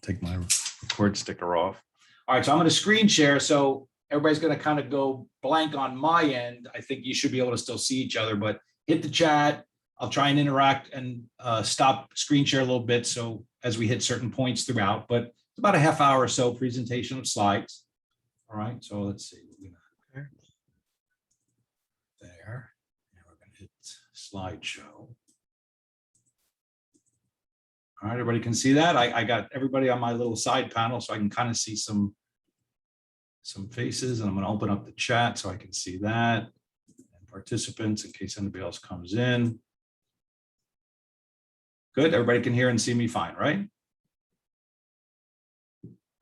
take my record sticker off. All right, so I'm going to screen share. So everybody's going to kind of go blank on my end. I think you should be able to still see each other, but hit the chat. I'll try and interact and stop screen share a little bit. So as we hit certain points throughout, but it's about a half hour or so presentation of slides. All right, so let's see. There. And we're going to hit slideshow. All right, everybody can see that. I got everybody on my little side panel so I can kind of see some faces, and I'm going to open up the chat so I can see that, and participants in case anybody else comes in. Good, everybody can hear and see me fine, right?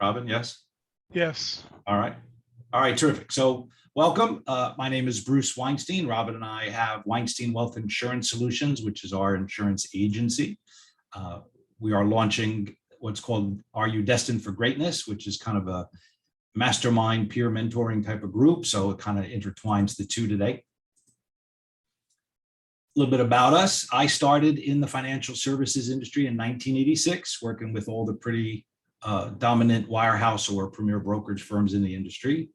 Robin, yes? Yes. All right, terrific. So welcome. My name is Bruce Weinstein. Robin and I have Weinstein Wealth Insurance Solutions, which is our insurance agency. We are launching what's called Are You Destined for Greatness, which is kind of a mastermind peer mentoring type of group. So it kind of intertwines the two today. A little bit about us. I started in the financial services industry in 1986, working with all the pretty dominant wirehouse or premier brokerage firms in the industry.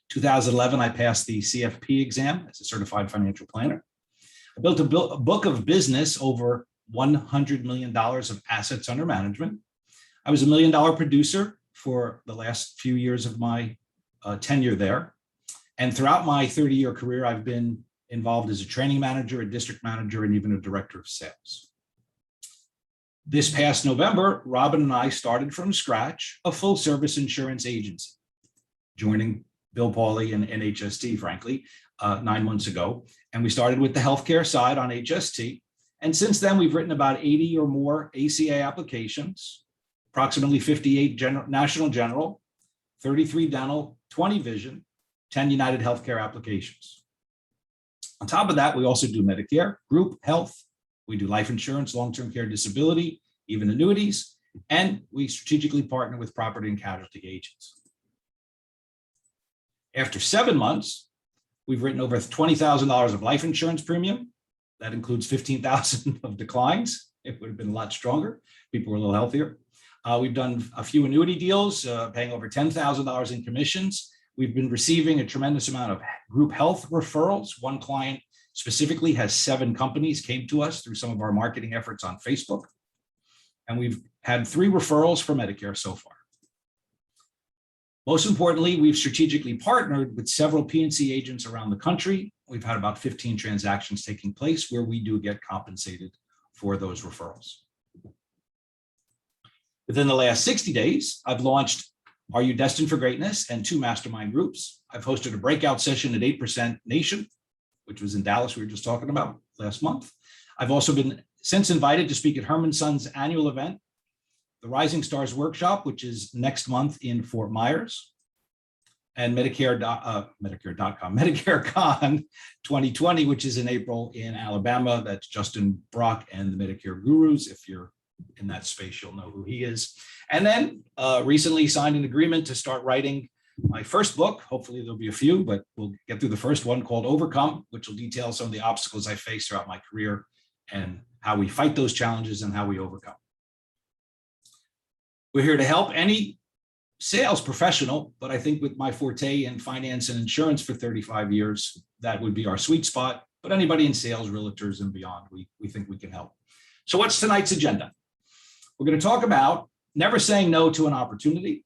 2011, I passed the CFP exam as a certified financial planner. I built a book of business over $100 million of assets under management. I was $1 million producer for the last few years of my tenure there. And throughout my 30-year career, I've been involved as a training manager, a district manager, and even a director of sales. This past November, Robin and I started from scratch a full service insurance agency, joining Bill Pauly and HST, frankly, 9 months ago. And we started with the healthcare side on HST. And since then, we've written about 80 or more ACA applications, approximately 58 national general, 33 dental, 20 vision, 10 United Healthcare applications. On top of that, we also do Medicare, group health. We do life insurance, long-term care disability, even annuities, and we strategically partner with property and casualty agents. After 7 months, we've written over $20,000 of life insurance premium. That includes 15,000 of declines. It would have been a lot stronger. People were a little healthier. We've done a few annuity deals, paying over $10,000 in commissions. We've been receiving a tremendous amount of group health referrals. One client specifically has 7 companies came to us through some of our marketing efforts on Facebook. And we've had 3 referrals for Medicare so far. Most importantly, we've strategically partnered with several P&C agents around the country. We've had about 15 transactions taking place where we do get compensated for those referrals. Within the last 60 days, I've launched Are You Destined for Greatness and 2 mastermind groups. I've hosted a breakout session at 8% Nation, which was in Dallas, we were just talking about last month. I've also been since invited to speak at Herman Sons' annual event, the Rising Stars Workshop, which is next month in Fort Myers, and MedicareCon 2020, which is in April in Alabama. That's Justin Brock and the Medicare Gurus. If you're in that space, you'll know who he is. And then recently signed an agreement to start writing my first book. Hopefully there'll be a few, but we'll get through the first one, called Overcome, which will detail some of the obstacles I faced throughout my career and how we fight those challenges and how we overcome. We're here to help any sales professional, but I think with my forte in finance and insurance for 35 years, that would be our sweet spot. But anybody in sales, realtors, and beyond, we think we can help. So what's tonight's agenda? We're going to talk about never saying no to an opportunity,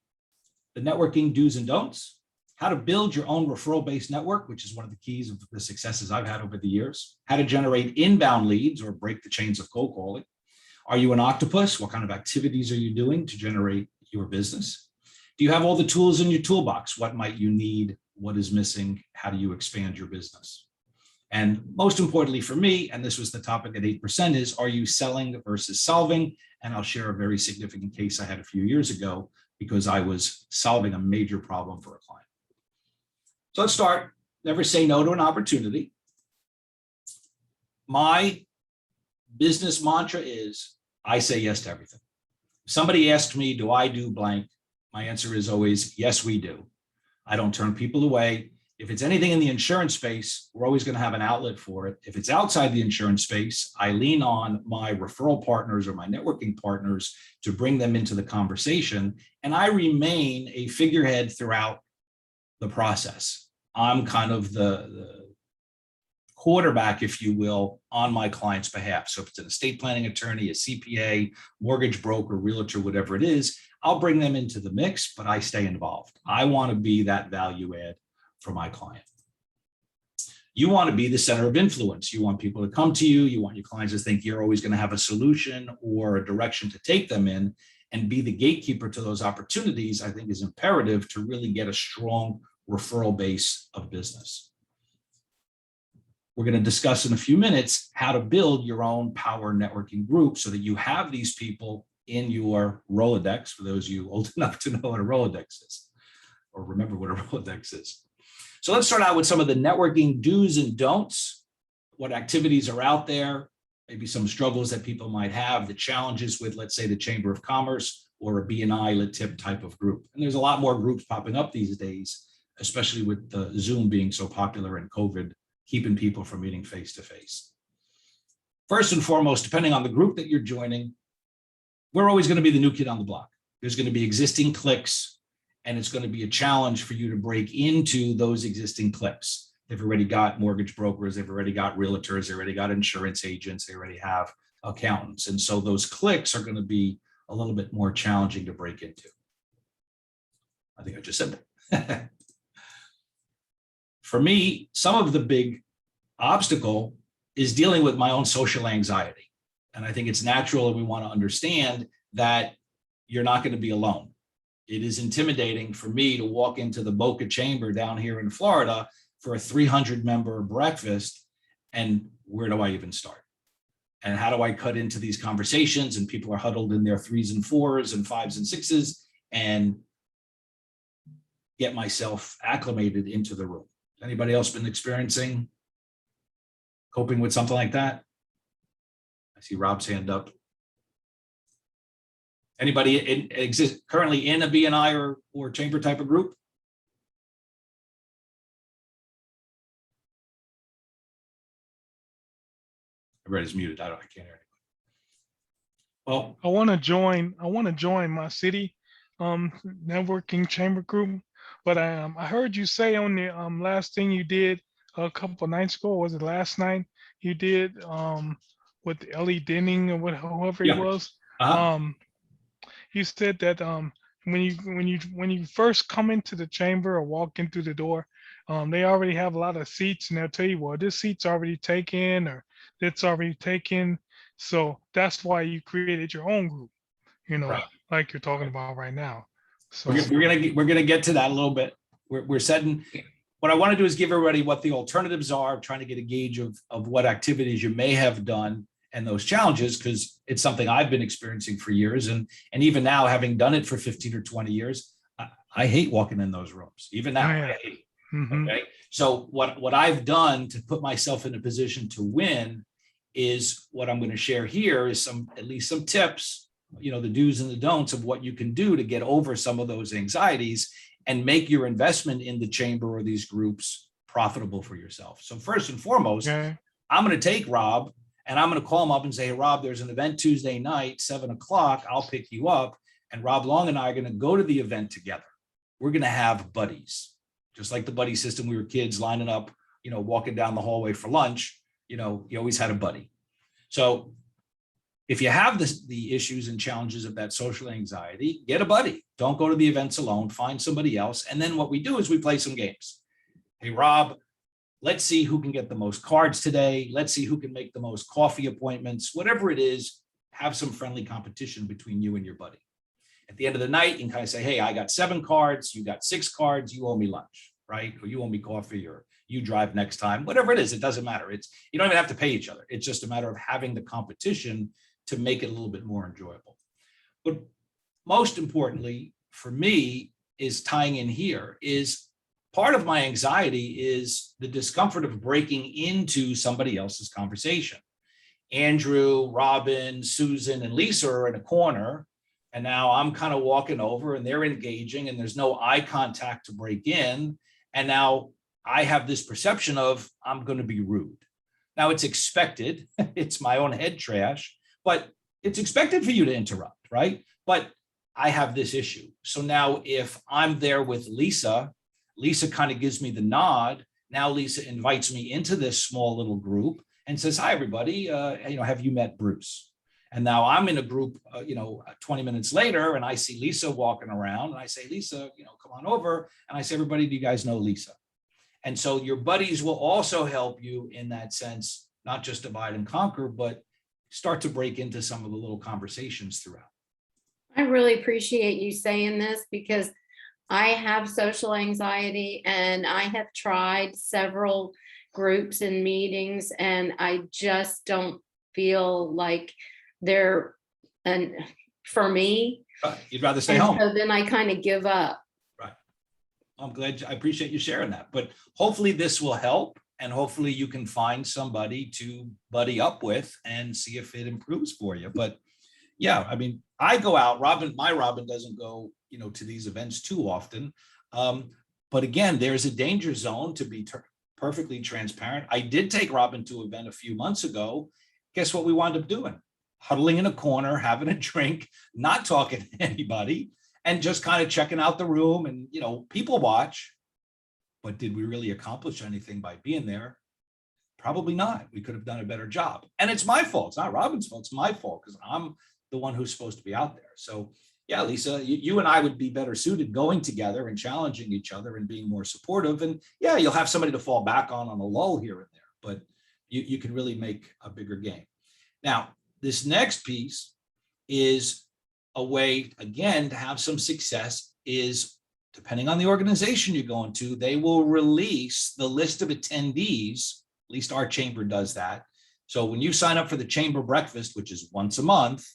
the networking do's and don'ts, how to build your own referral-based network, which is one of the keys of the successes I've had over the years, how to generate inbound leads or break the chains of cold calling. Are you an octopus? What kind of activities are you doing to generate your business? Do you have all the tools in your toolbox? What might you need? What is missing? How do you expand your business? And most importantly for me, and this was the topic at 8%, is are you selling versus solving? And I'll share a very significant case I had a few years ago because I was solving a major problem for a client. So let's start. Never say no to an opportunity. My business mantra is I say yes to everything. If somebody asks me, do I do blank? My answer is always, yes, we do. I don't turn people away. If it's anything in the insurance space, we're always going to have an outlet for it. If it's outside the insurance space, I lean on my referral partners or my networking partners to bring them into the conversation. And I remain a figurehead throughout the process. I'm kind of the quarterback, if you will, on my client's behalf. So if it's an estate planning attorney, a CPA, mortgage broker, realtor, whatever it is, I'll bring them into the mix, but I stay involved. I want to be that value add for my client. You want to be the center of influence. You want people to come to you. You want your clients to think you're always going to have a solution or a direction to take them in, and be the gatekeeper to those opportunities, I think is imperative to really get a strong referral base of business. We're going to discuss in a few minutes how to build your own power networking group so that you have these people in your Rolodex, for those of you old enough to know what a Rolodex is or remember what a Rolodex is. So let's start out with some of the networking do's and don'ts, what activities are out there, maybe some struggles that people might have, the challenges with, let's say, the Chamber of Commerce or a BNI LATIP type of group. And there's a lot more groups popping up these days, especially with the Zoom being so popular and COVID keeping people from meeting face to face. First and foremost, depending on the group that you're joining, we're always going to be the new kid on the block. There's going to be existing cliques, and it's going to be a challenge for you to break into those existing cliques. They've already got mortgage brokers, they've already got realtors, they already got insurance agents, they already have accountants. And so those cliques are going to be a little bit more challenging to break into. I think I just said that. For me, some of the big obstacle is dealing with my own social anxiety. And I think it's natural, and we want to understand that you're not going to be alone. It is intimidating for me to walk into the Boca Chamber down here in Florida for a 300-member breakfast, and where do I even start? And how do I cut into these conversations? And people are huddled in their 3s and 4s and 5s and 6s, and get myself acclimated into the room. Anybody else been experiencing coping with something like that? I see Rob's hand up. Anybody currently in a BNI or chamber type of group? Everybody's muted. I can't hear anybody. Well, I want to join my city networking chamber group, but I heard you say on the last thing you did a couple of nights ago, or was it last night you did with Ellie Denning or whoever he was. You said that when you first come into the chamber or walk in through the door, they already have a lot of seats, and they'll tell you, well, this seat's already taken or that's already taken. So that's why you created your own group, right, like you're talking about right now. So we're gonna get to that a little bit. We're setting. What I want to do is give everybody what the alternatives are, trying to get a gauge of what activities you may have done and those challenges, because it's something I've been experiencing for years. And even now, having done it for 15 or 20 years, I hate walking in those rooms. Even now, I hate it. Mm-hmm. Okay. So what I've done to put myself in a position to win is what I'm going to share here is at least some tips, the do's and the don'ts of what you can do to get over some of those anxieties and make your investment in the chamber or these groups profitable for yourself. So first and foremost, I'm going to take Rob and I'm going to call him up and say, hey, Rob, there's an event Tuesday night, 7 o'clock. I'll pick you up. And Rob Long and I are going to go to the event together. We're going to have buddies, just like the buddy system. We were kids lining up, walking down the hallway for lunch. You always had a buddy. So if you have the issues and challenges of that social anxiety, get a buddy. Don't go to the events alone. Find somebody else. And then what we do is we play some games. Hey, Rob, let's see who can get the most cards today. Let's see who can make the most coffee appointments. Whatever it is, have some friendly competition between you and your buddy. At the end of the night, you can kind of say, hey, I got 7 cards. You got 6 cards. You owe me lunch, right? Or you owe me coffee, or you drive next time. Whatever it is, it doesn't matter. You don't even have to pay each other. It's just a matter of having the competition to make it a little bit more enjoyable. But most importantly for me is tying in here is part of my anxiety is the discomfort of breaking into somebody else's conversation. Andrew, Robin, Susan, and Lisa are in a corner, and now I'm kind of walking over and they're engaging and there's no eye contact to break in. And now I have this perception of I'm going to be rude. Now it's expected, it's my own head trash, but it's expected for you to interrupt, right? But I have this issue. So now if I'm there with Lisa, Lisa kind of gives me the nod. Now Lisa invites me into this small little group and says, hi, everybody, have you met Bruce? And now I'm in a group, 20 minutes later, and I see Lisa walking around, and I say, Lisa, come on over. And I say, everybody, do you guys know Lisa? And so your buddies will also help you in that sense, not just divide and conquer, but start to break into some of the little conversations throughout. I really appreciate you saying this because I have social anxiety and I have tried several groups and meetings and I just don't feel like they're for me. You'd rather stay And home. so then I kind of give up. Right. I'm glad. I appreciate you sharing that. But hopefully this will help. And hopefully you can find somebody to buddy up with and see if it improves for you. But yeah, I mean, I go out, my Robin doesn't go, to these events too often. But again, there's a danger zone, to be perfectly transparent. I did take Robin to an event a few months ago. Guess what we wound up doing? Huddling in a corner, having a drink, not talking to anybody, and just kind of checking out the room and, people watch. But did we really accomplish anything by being there? Probably not. We could have done a better job. And it's my fault. It's not Robin's fault. It's my fault because I'm the one who's supposed to be out there. So yeah, Lisa, you and I would be better suited going together and challenging each other and being more supportive. And yeah, you'll have somebody to fall back on a lull here and there, but you can really make a bigger game. Now, this next piece is a way, again, to have some success is, depending on the organization you're going to, they will release the list of attendees. At least our chamber does that. So when you sign up for the chamber breakfast, which is once a month,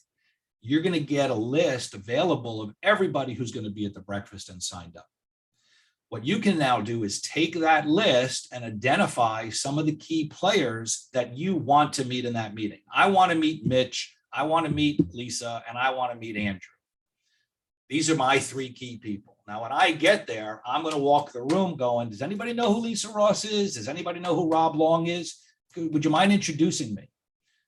you're going to get a list available of everybody who's going to be at the breakfast and signed up. What you can now do is take that list and identify some of the key players that you want to meet in that meeting. I want to meet Mitch, I want to meet Lisa, and I want to meet Andrew. These are my three key people. Now, when I get there, I'm going to walk the room going, does anybody know who Lisa Ross is? Does anybody know who Rob Long is? Would you mind introducing me?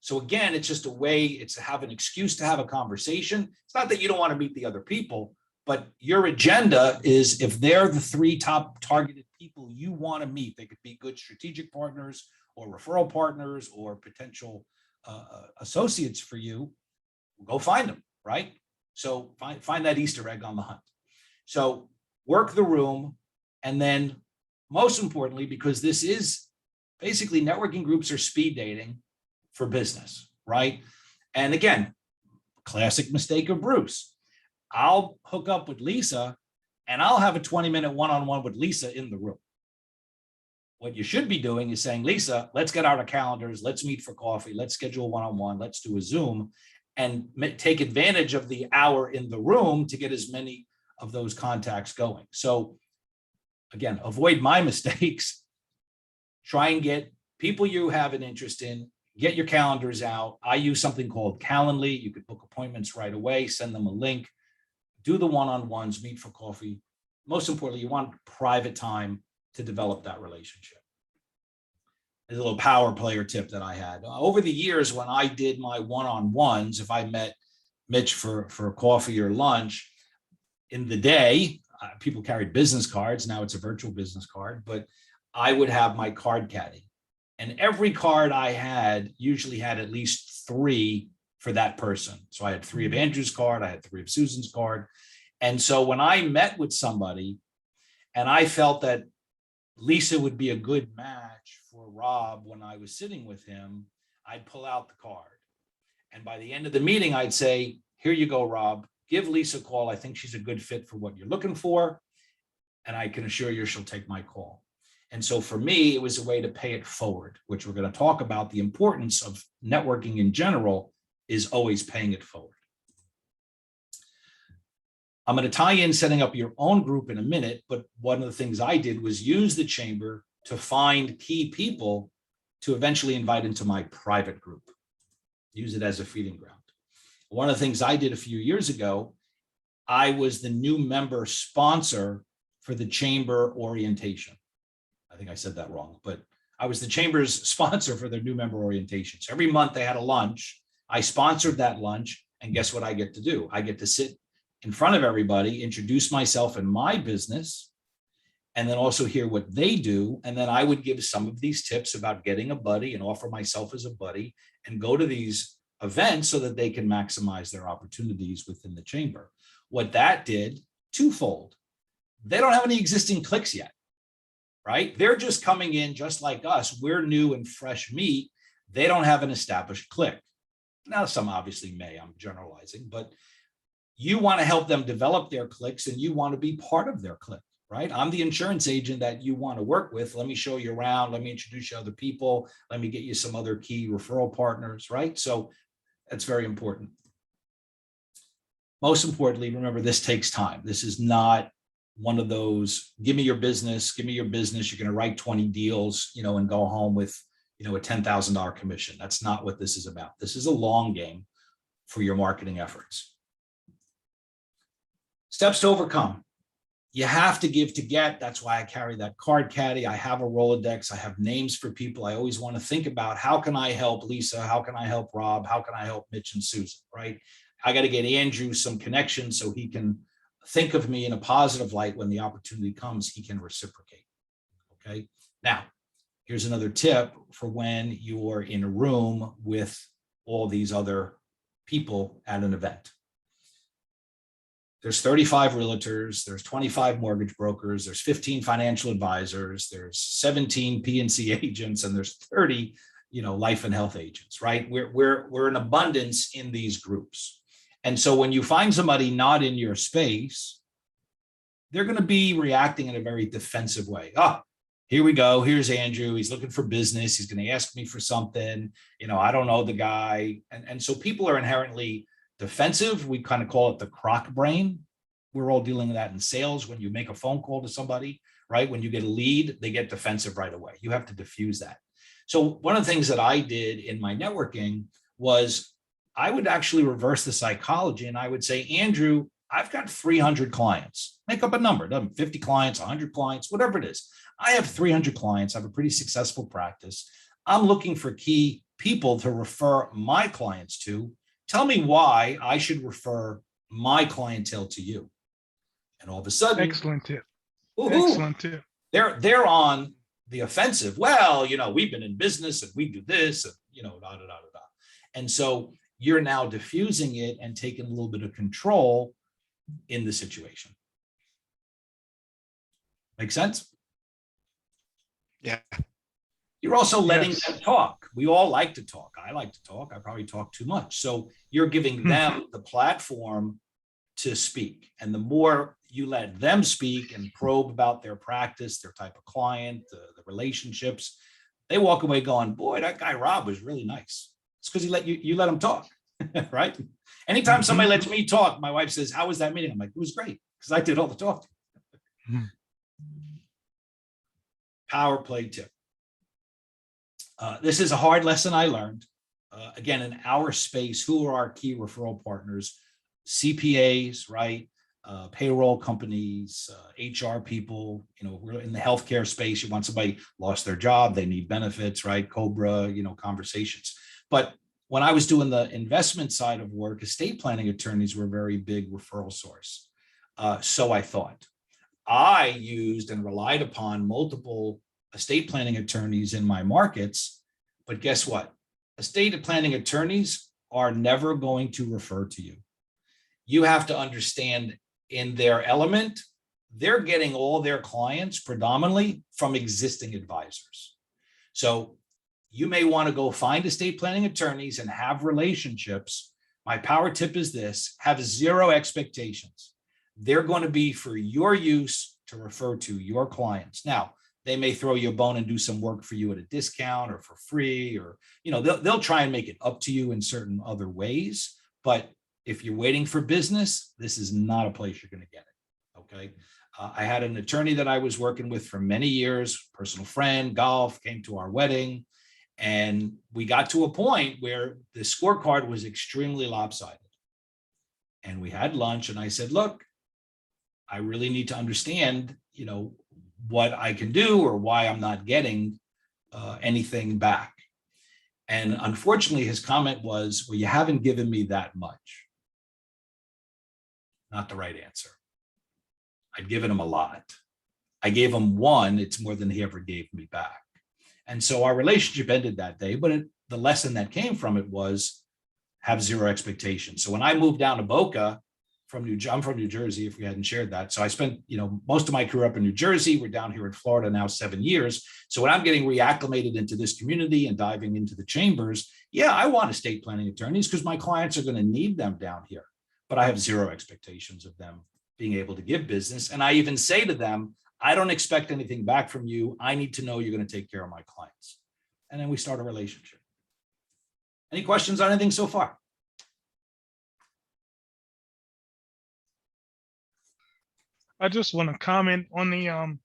So again, it's just a way, it's to have an excuse to have a conversation. It's not that you don't want to meet the other people, but your agenda is if they're the three top targeted people you want to meet, they could be good strategic partners or referral partners or potential associates for you, go find them, right? So find that Easter egg on the hunt. So work the room. And then most importantly, because this is basically networking groups are speed dating for business, right? And again, classic mistake of Bruce. I'll hook up with Lisa and I'll have a 20-minute one-on-one with Lisa in the room. What you should be doing is saying, Lisa, let's get out our calendars. Let's meet for coffee. Let's schedule a one-on-one. Let's do a Zoom and take advantage of the hour in the room to get as many of those contacts going. So again, avoid my mistakes. Try and get people you have an interest in, get your calendars out. I use something called Calendly. You could book appointments right away, send them a link, do the one-on-ones, meet for coffee. Most importantly, you want private time to develop that relationship. There's a little power player tip that I had. Over the years, when I did my one-on-ones, if I met Mitch for coffee or lunch, in the day, people carried business cards. Now it's a virtual business card, but I would have my card caddy. And every card I had usually had at least 3 for that person. So I had 3 of Andrew's card, I had 3 of Susan's card. And so when I met with somebody and I felt that Lisa would be a good match for Rob when I was sitting with him, I'd pull out the card. And by the end of the meeting, I'd say, here you go, Rob, give Lisa a call. I think she's a good fit for what you're looking for. And I can assure you she'll take my call. And so for me, it was a way to pay it forward, which we're going to talk about. The importance of networking in general is always paying it forward. I'm going to tie in setting up your own group in a minute, but one of the things I did was use the chamber to find key people to eventually invite into my private group, use it as a feeding ground. One of the things I did a few years ago, I was the new member sponsor for the chamber orientation. I think I said that wrong, but I was the chamber's sponsor for their new member orientation. So every month they had a lunch. I sponsored that lunch. And guess what I get to do? I get to sit in front of everybody, introduce myself and my business, and then also hear what they do. And then I would give some of these tips about getting a buddy and offer myself as a buddy and go to these events so that they can maximize their opportunities within the chamber. What that did, twofold. They don't have any existing cliques yet, right? They're just coming in just like us. We're new and fresh meat. They don't have an established clique. Now, some obviously may, I'm generalizing, but you want to help them develop their cliques and you want to be part of their clique, right? I'm the insurance agent that you want to work with. Let me show you around. Let me introduce you to other people. Let me get you some other key referral partners, right? So that's very important. Most importantly, remember, this takes time. This is not one of those, give me your business, give me your business. You're going to write 20 deals, and go home with, a $10,000 commission. That's not what this is about. This is a long game for your marketing efforts. Steps to overcome. You have to give to get. That's why I carry that card caddy. I have a Rolodex. I have names for people. I always want to think about, how can I help Lisa? How can I help Rob? How can I help Mitch and Susan, right? I got to get Andrew some connections so he can think of me in a positive light. When the opportunity comes, he can reciprocate. Okay. Now, here's another tip for when you're in a room with all these other people at an event. There's 35 realtors, there's 25 mortgage brokers, there's 15 financial advisors, there's 17 P&C agents, and there's 30, life and health agents, right? We're in abundance in these groups. And so when you find somebody not in your space, they're going to be reacting in a very defensive way. Oh, here we go. Here's Andrew. He's looking for business. He's going to ask me for something. I don't know the guy. And so people are inherently defensive. We kind of call it the croc brain. We're all dealing with that in sales. When you make a phone call to somebody, right? When you get a lead, they get defensive right away. You have to diffuse that. So one of the things that I did in my networking was I would actually reverse the psychology, and I would say, Andrew, I've got 300 clients. Make up a number, 50 clients, 100 clients, whatever it is. I have 300 clients. I have a pretty successful practice. I'm looking for key people to refer my clients to. Tell me why I should refer my clientele to you. And all of a sudden, excellent tip. Excellent tip. They're on the offensive. Well, we've been in business and we do this, and da da da da da. And so you're now diffusing it and taking a little bit of control in the situation. Make sense? Yeah. You're also letting Yes. them talk. We all like to talk. I like to talk. I probably talk too much. So you're giving them the platform to speak. And the more you let them speak and probe about their practice, their type of client, the relationships, they walk away going, boy, that guy Rob was really nice. It's because you let him talk, right? Anytime somebody lets me talk, my wife says, how was that meeting? I'm like, it was great, because I did all the talking. Power play tip. This is a hard lesson I learned. Again, in our space, who are our key referral partners? CPAs, right? Payroll companies, HR people. We're in the healthcare space. You want somebody lost their job, they need benefits, right? Cobra, conversations. But when I was doing the investment side of work, estate planning attorneys were a very big referral source. So I thought. I used and relied upon multiple estate planning attorneys in my markets, but guess what? Estate planning attorneys are never going to refer to you. You have to understand, in their element, they're getting all their clients predominantly from existing advisors. So you may want to go find estate planning attorneys and have relationships. My power tip is this: have zero expectations. They're going to be for your use to refer to your clients. Now, they may throw you a bone and do some work for you at a discount or for free, or, they'll try and make it up to you in certain other ways. But if you're waiting for business, this is not a place you're going to get it. Okay. I had an attorney that I was working with for many years, personal friend, golf, came to our wedding. And we got to a point where the scorecard was extremely lopsided. And we had lunch, and I said, look, I really need to understand, what I can do or why I'm not getting anything back. And unfortunately, his comment was, well, you haven't given me that much. Not the right answer. I'd given him a lot. I gave him one, it's more than he ever gave me back. And so our relationship ended that day, but the lesson that came from it was have zero expectations. So when I moved down to Boca I'm from New Jersey, if we hadn't shared that. So I spent, most of my career up in New Jersey. We're down here in Florida now 7 years. So when I'm getting reacclimated into this community and diving into the chambers, yeah, I want estate planning attorneys because my clients are going to need them down here. But I have zero expectations of them being able to give business. And I even say to them, I don't expect anything back from you. I need to know you're going to take care of my clients. And then we start a relationship. Any questions on anything so far? I just want to comment on the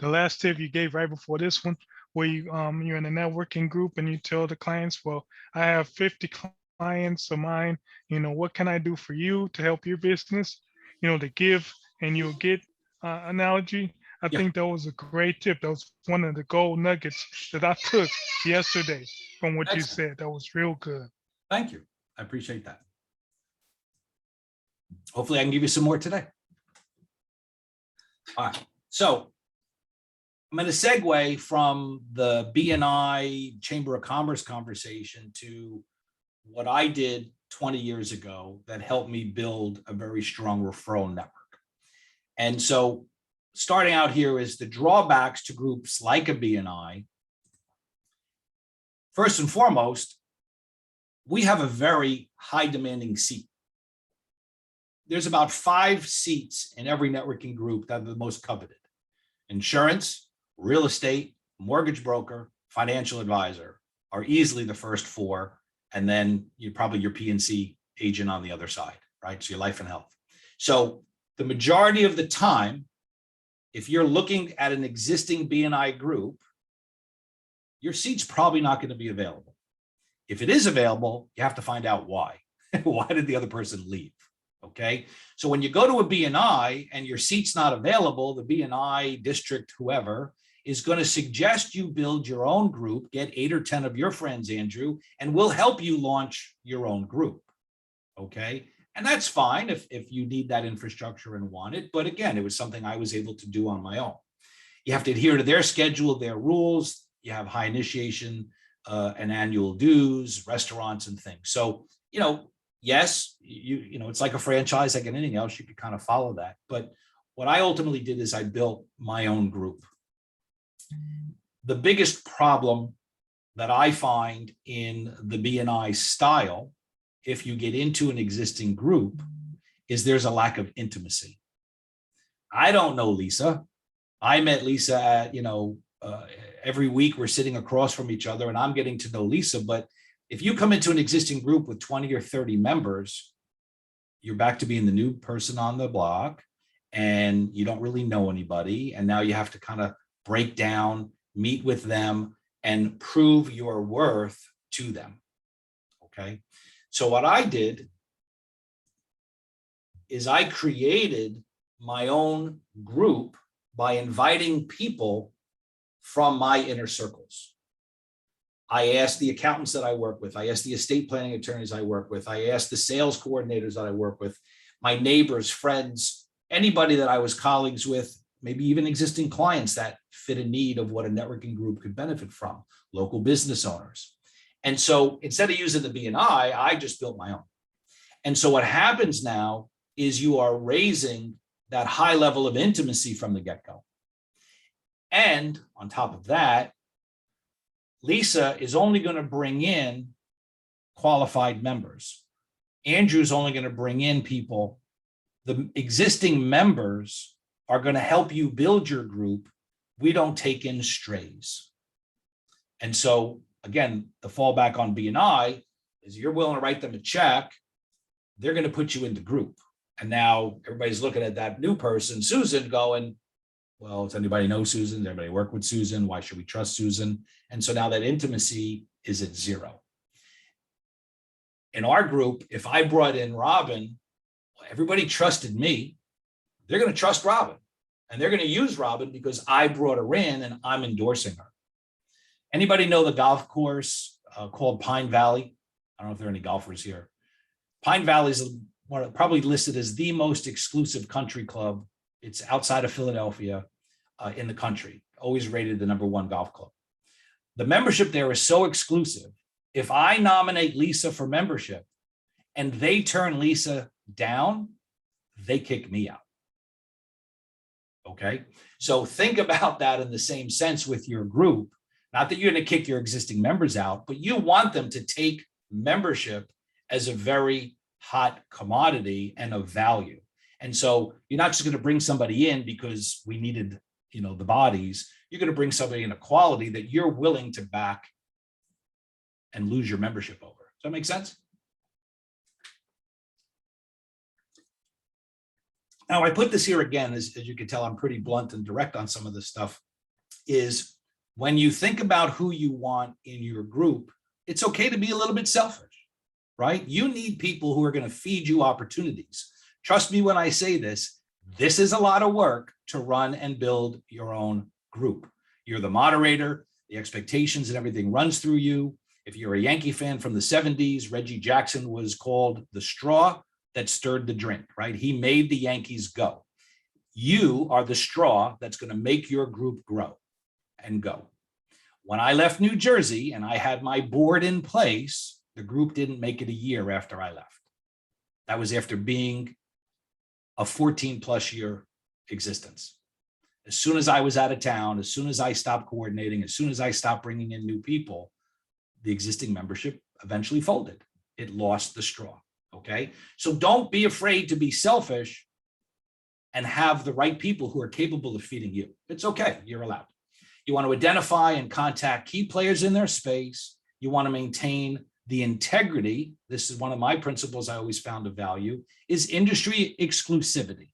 last tip you gave right before this one, where you're in a networking group and you tell the clients, well, I have 50 clients of mine, what can I do for you to help your business, to give and you'll get analogy. I think that was a great tip. That was one of the gold nuggets that I took yesterday from what you said. That was real good. Thank you. I appreciate that. Hopefully I can give you some more today. All right, so I'm going to segue from the BNI Chamber of Commerce conversation to what I did 20 years ago that helped me build a very strong referral network. And so starting out here is the drawbacks to groups like a BNI. First and foremost, we have a very high demanding seat. There's about 5 seats in every networking group that are the most coveted: insurance, real estate, mortgage broker, financial advisor are easily the first 4. And then you're probably your P&C agent on the other side, right? So your life and health. So the majority of the time, if you're looking at an existing BNI group, your seat's probably not going to be available. If it is available, you have to find out why. Why did the other person leave? Okay, so when you go to a BNI and your seat's not available, the BNI district, whoever, is going to suggest you build your own group, get 8 or 10 of your friends, Andrew, and we'll help you launch your own group. Okay, and that's fine if you need that infrastructure and want it. But again, it was something I was able to do on my own. You have to adhere to their schedule, their rules. You have high initiation and annual dues, restaurants and things. So, yes, it's like a franchise, like anything else, you could kind of follow that. But what I ultimately did is I built my own group. The biggest problem that I find in the BNI style, if you get into an existing group, is there's a lack of intimacy. I don't know Lisa. I met Lisa at, every week we're sitting across from each other and I'm getting to know Lisa. But if you come into an existing group with 20 or 30 members, you're back to being the new person on the block and you don't really know anybody. And now you have to kind of break down, meet with them, and prove your worth to them. Okay. So what I did is I created my own group by inviting people from my inner circles. I asked the accountants that I work with. I asked the estate planning attorneys I work with. I asked the sales coordinators that I work with, my neighbors, friends, anybody that I was colleagues with, maybe even existing clients that fit a need of what a networking group could benefit from, local business owners. And so instead of using the BNI, I just built my own. And so what happens now is you are raising that high level of intimacy from the get-go. And on top of that, Lisa is only going to bring in qualified members. Andrew's only going to bring in people. The existing members are going to help you build your group. We don't take in strays. And so, again, the fallback on BNI is you're willing to write them a check, they're going to put you in the group. And now everybody's looking at that new person, Susan, going, well, does anybody know Susan? Does anybody work with Susan? Why should we trust Susan? And so now that intimacy is at 0. In our group, if I brought in Robin, everybody trusted me. They're going to trust Robin. And they're going to use Robin because I brought her in and I'm endorsing her. Anybody know the golf course called Pine Valley? I don't know if there are any golfers here. Pine Valley is probably listed as the most exclusive country club. It's outside of Philadelphia in the country, always rated the #1 golf club. The membership there is so exclusive. If I nominate Lisa for membership and they turn Lisa down, they kick me out. Okay, so think about that in the same sense with your group. Not that you're going to kick your existing members out, but you want them to take membership as a very hot commodity and of value. And so you're not just going to bring somebody in because we needed, the bodies. You're going to bring somebody in a quality that you're willing to back and lose your membership over. Does that make sense? Now, I put this here again, as you can tell, I'm pretty blunt and direct on some of this stuff, is when you think about who you want in your group, it's okay to be a little bit selfish, right? You need people who are going to feed you opportunities. Trust me when I say this, this is a lot of work to run and build your own group. You're the moderator, the expectations and everything runs through you. If you're a Yankee fan from the 70s, Reggie Jackson was called the straw that stirred the drink, right? He made the Yankees go. You are the straw that's going to make your group grow and go. When I left New Jersey and I had my board in place, the group didn't make it a year after I left. That was after being a 14+ year existence. As soon as I was out of town, as soon as I stopped coordinating, as soon as I stopped bringing in new people, the existing membership eventually folded. It lost the straw. Okay, so don't be afraid to be selfish and have the right people who are capable of feeding you. It's okay, you're allowed. You want to identify and contact key players in their space. You want to maintain the integrity. This is one of my principles I always found of value, is industry exclusivity.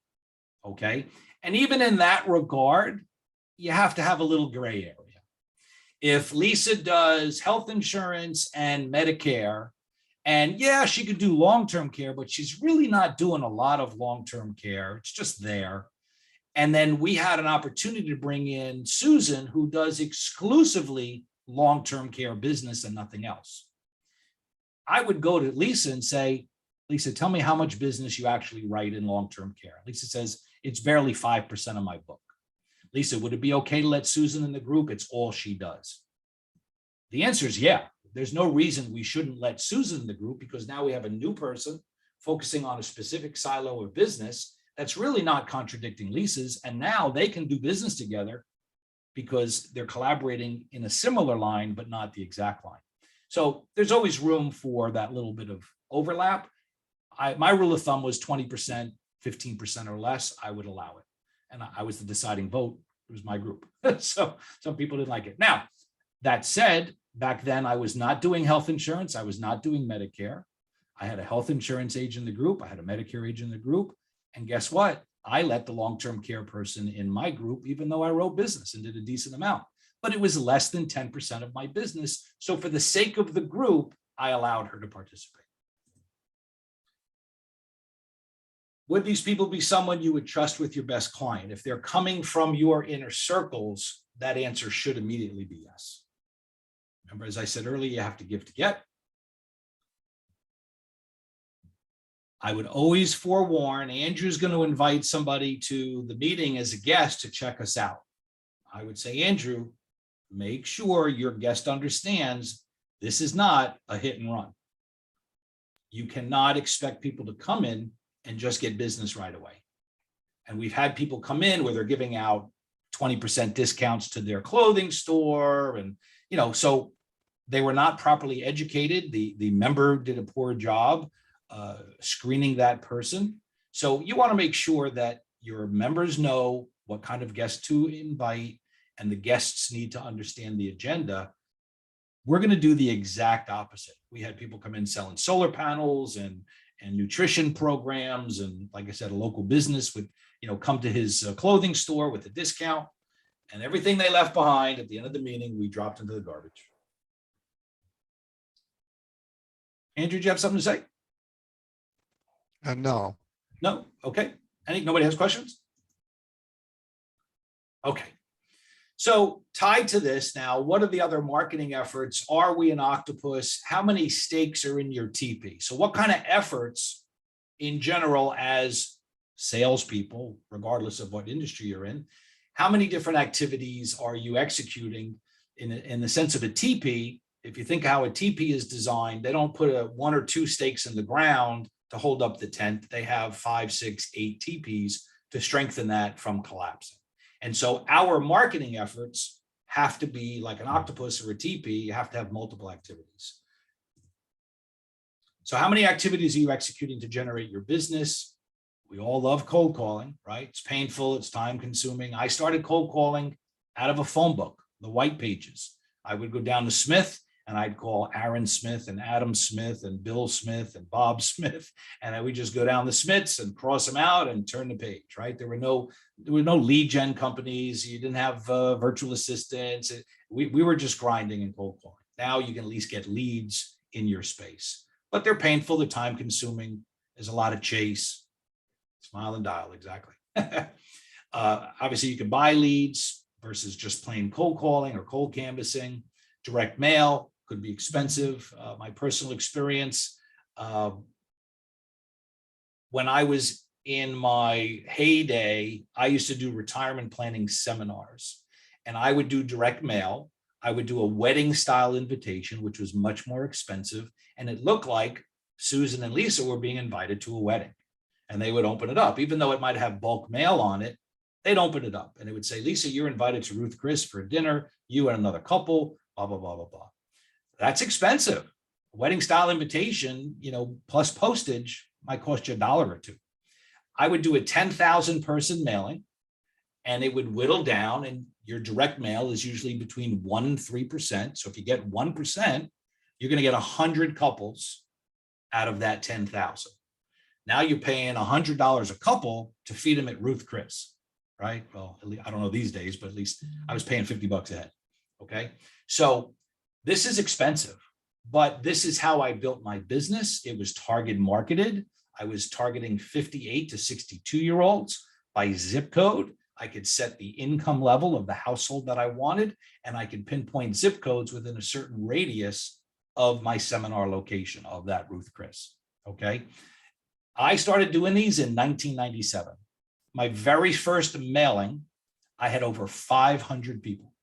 Okay, and even in that regard, you have to have a little gray area. If Lisa does health insurance and Medicare, and yeah, she could do long-term care, but she's really not doing a lot of long-term care. It's just there. And then we had an opportunity to bring in Susan, who does exclusively long-term care business and nothing else. I would go to Lisa and say, Lisa, tell me how much business you actually write in long-term care. Lisa says, it's barely 5% of my book. Lisa, would it be okay to let Susan in the group? It's all she does. The answer is yeah. There's no reason we shouldn't let Susan in the group, because now we have a new person focusing on a specific silo of business that's really not contradicting Lisa's. And now they can do business together because they're collaborating in a similar line, but not the exact line. So there's always room for that little bit of overlap. My rule of thumb was 20%, 15% or less, I would allow it. And I was the deciding vote. It was my group. So some people didn't like it. Now, that said, back then, I was not doing health insurance. I was not doing Medicare. I had a health insurance agent in the group. I had a Medicare agent in the group. And guess what? I let the long-term care person in my group, even though I wrote business and did a decent amount. But it was less than 10% of my business. So for the sake of the group, I allowed her to participate. Would these people be someone you would trust with your best client? If they're coming from your inner circles, that answer should immediately be yes. Remember, as I said earlier, you have to give to get. I would always forewarn, Andrew's going to invite somebody to the meeting as a guest to check us out. I would say, Andrew, make sure your guest understands this is not a hit and run. You cannot expect people to come in and just get business right away. And we've had people come in where they're giving out 20% discounts to their clothing store. And, so they were not properly educated. The member did a poor job screening that person. So you want to make sure that your members know what kind of guests to invite, and the guests need to understand the agenda. We're going to do the exact opposite. We had people come in selling solar panels and nutrition programs. And like I said, a local business would, come to his clothing store with a discount, and everything they left behind at the end of the meeting, we dropped into the garbage. Andrew, do you have something to say? No. No? Okay. Nobody has questions? Okay. So tied to this now, what are the other marketing efforts? Are we an Octopus? How many stakes are in your TP? So what kind of efforts in general as salespeople, regardless of what industry you're in, how many different activities are you executing in the sense of a TP? If you think how a TP is designed, they don't put one or two stakes in the ground to hold up the tent. They have 5, 6, 8 TPs to strengthen that from collapsing. And so our marketing efforts have to be like an Octopus or a TP. You have to have multiple activities. So how many activities are you executing to generate your business? We all love cold calling, right? It's painful, it's time consuming. I started cold calling out of a phone book, the white pages. I would go down to Smith and I'd call Aaron Smith and Adam Smith and Bill Smith and Bob Smith. And I would just go down the Smiths and cross them out and turn the page, right? There were no lead gen companies. You didn't have virtual assistants. We were just grinding and cold calling. Now you can at least get leads in your space, but they're painful. They're time consuming. There's a lot of chase. Smile and dial, exactly. Obviously, you can buy leads versus just plain cold calling or cold canvassing. Direct mail could be expensive. My personal experience, when I was in my heyday, I used to do retirement planning seminars, and I would do direct mail. I would do a wedding style invitation, which was much more expensive. And it looked like Susan and Lisa were being invited to a wedding, and they would open it up. Even though it might have bulk mail on it, they'd open it up and it would say, Lisa, you're invited to Ruth Chris for dinner, you and another couple, blah, blah, blah, blah, blah. That's expensive. A wedding style invitation, plus postage might cost you $1 or $2. I would do a 10,000 person mailing, and it would whittle down, and your direct mail is usually between 1% and 3%. So if you get 1%, you're going to get 100 couples out of that 10,000. Now you're paying $100 a couple to feed them at Ruth Chris, right? Well, at least, I don't know these days, but at least I was paying $50 a head. Okay. So this is expensive, but this is how I built my business. It was target marketed. I was targeting 58 to 62-year-olds by zip code. I could set the income level of the household that I wanted, and I could pinpoint zip codes within a certain radius of my seminar location of that Ruth Chris. Okay. I started doing these in 1997. My very first mailing, I had over 500 people.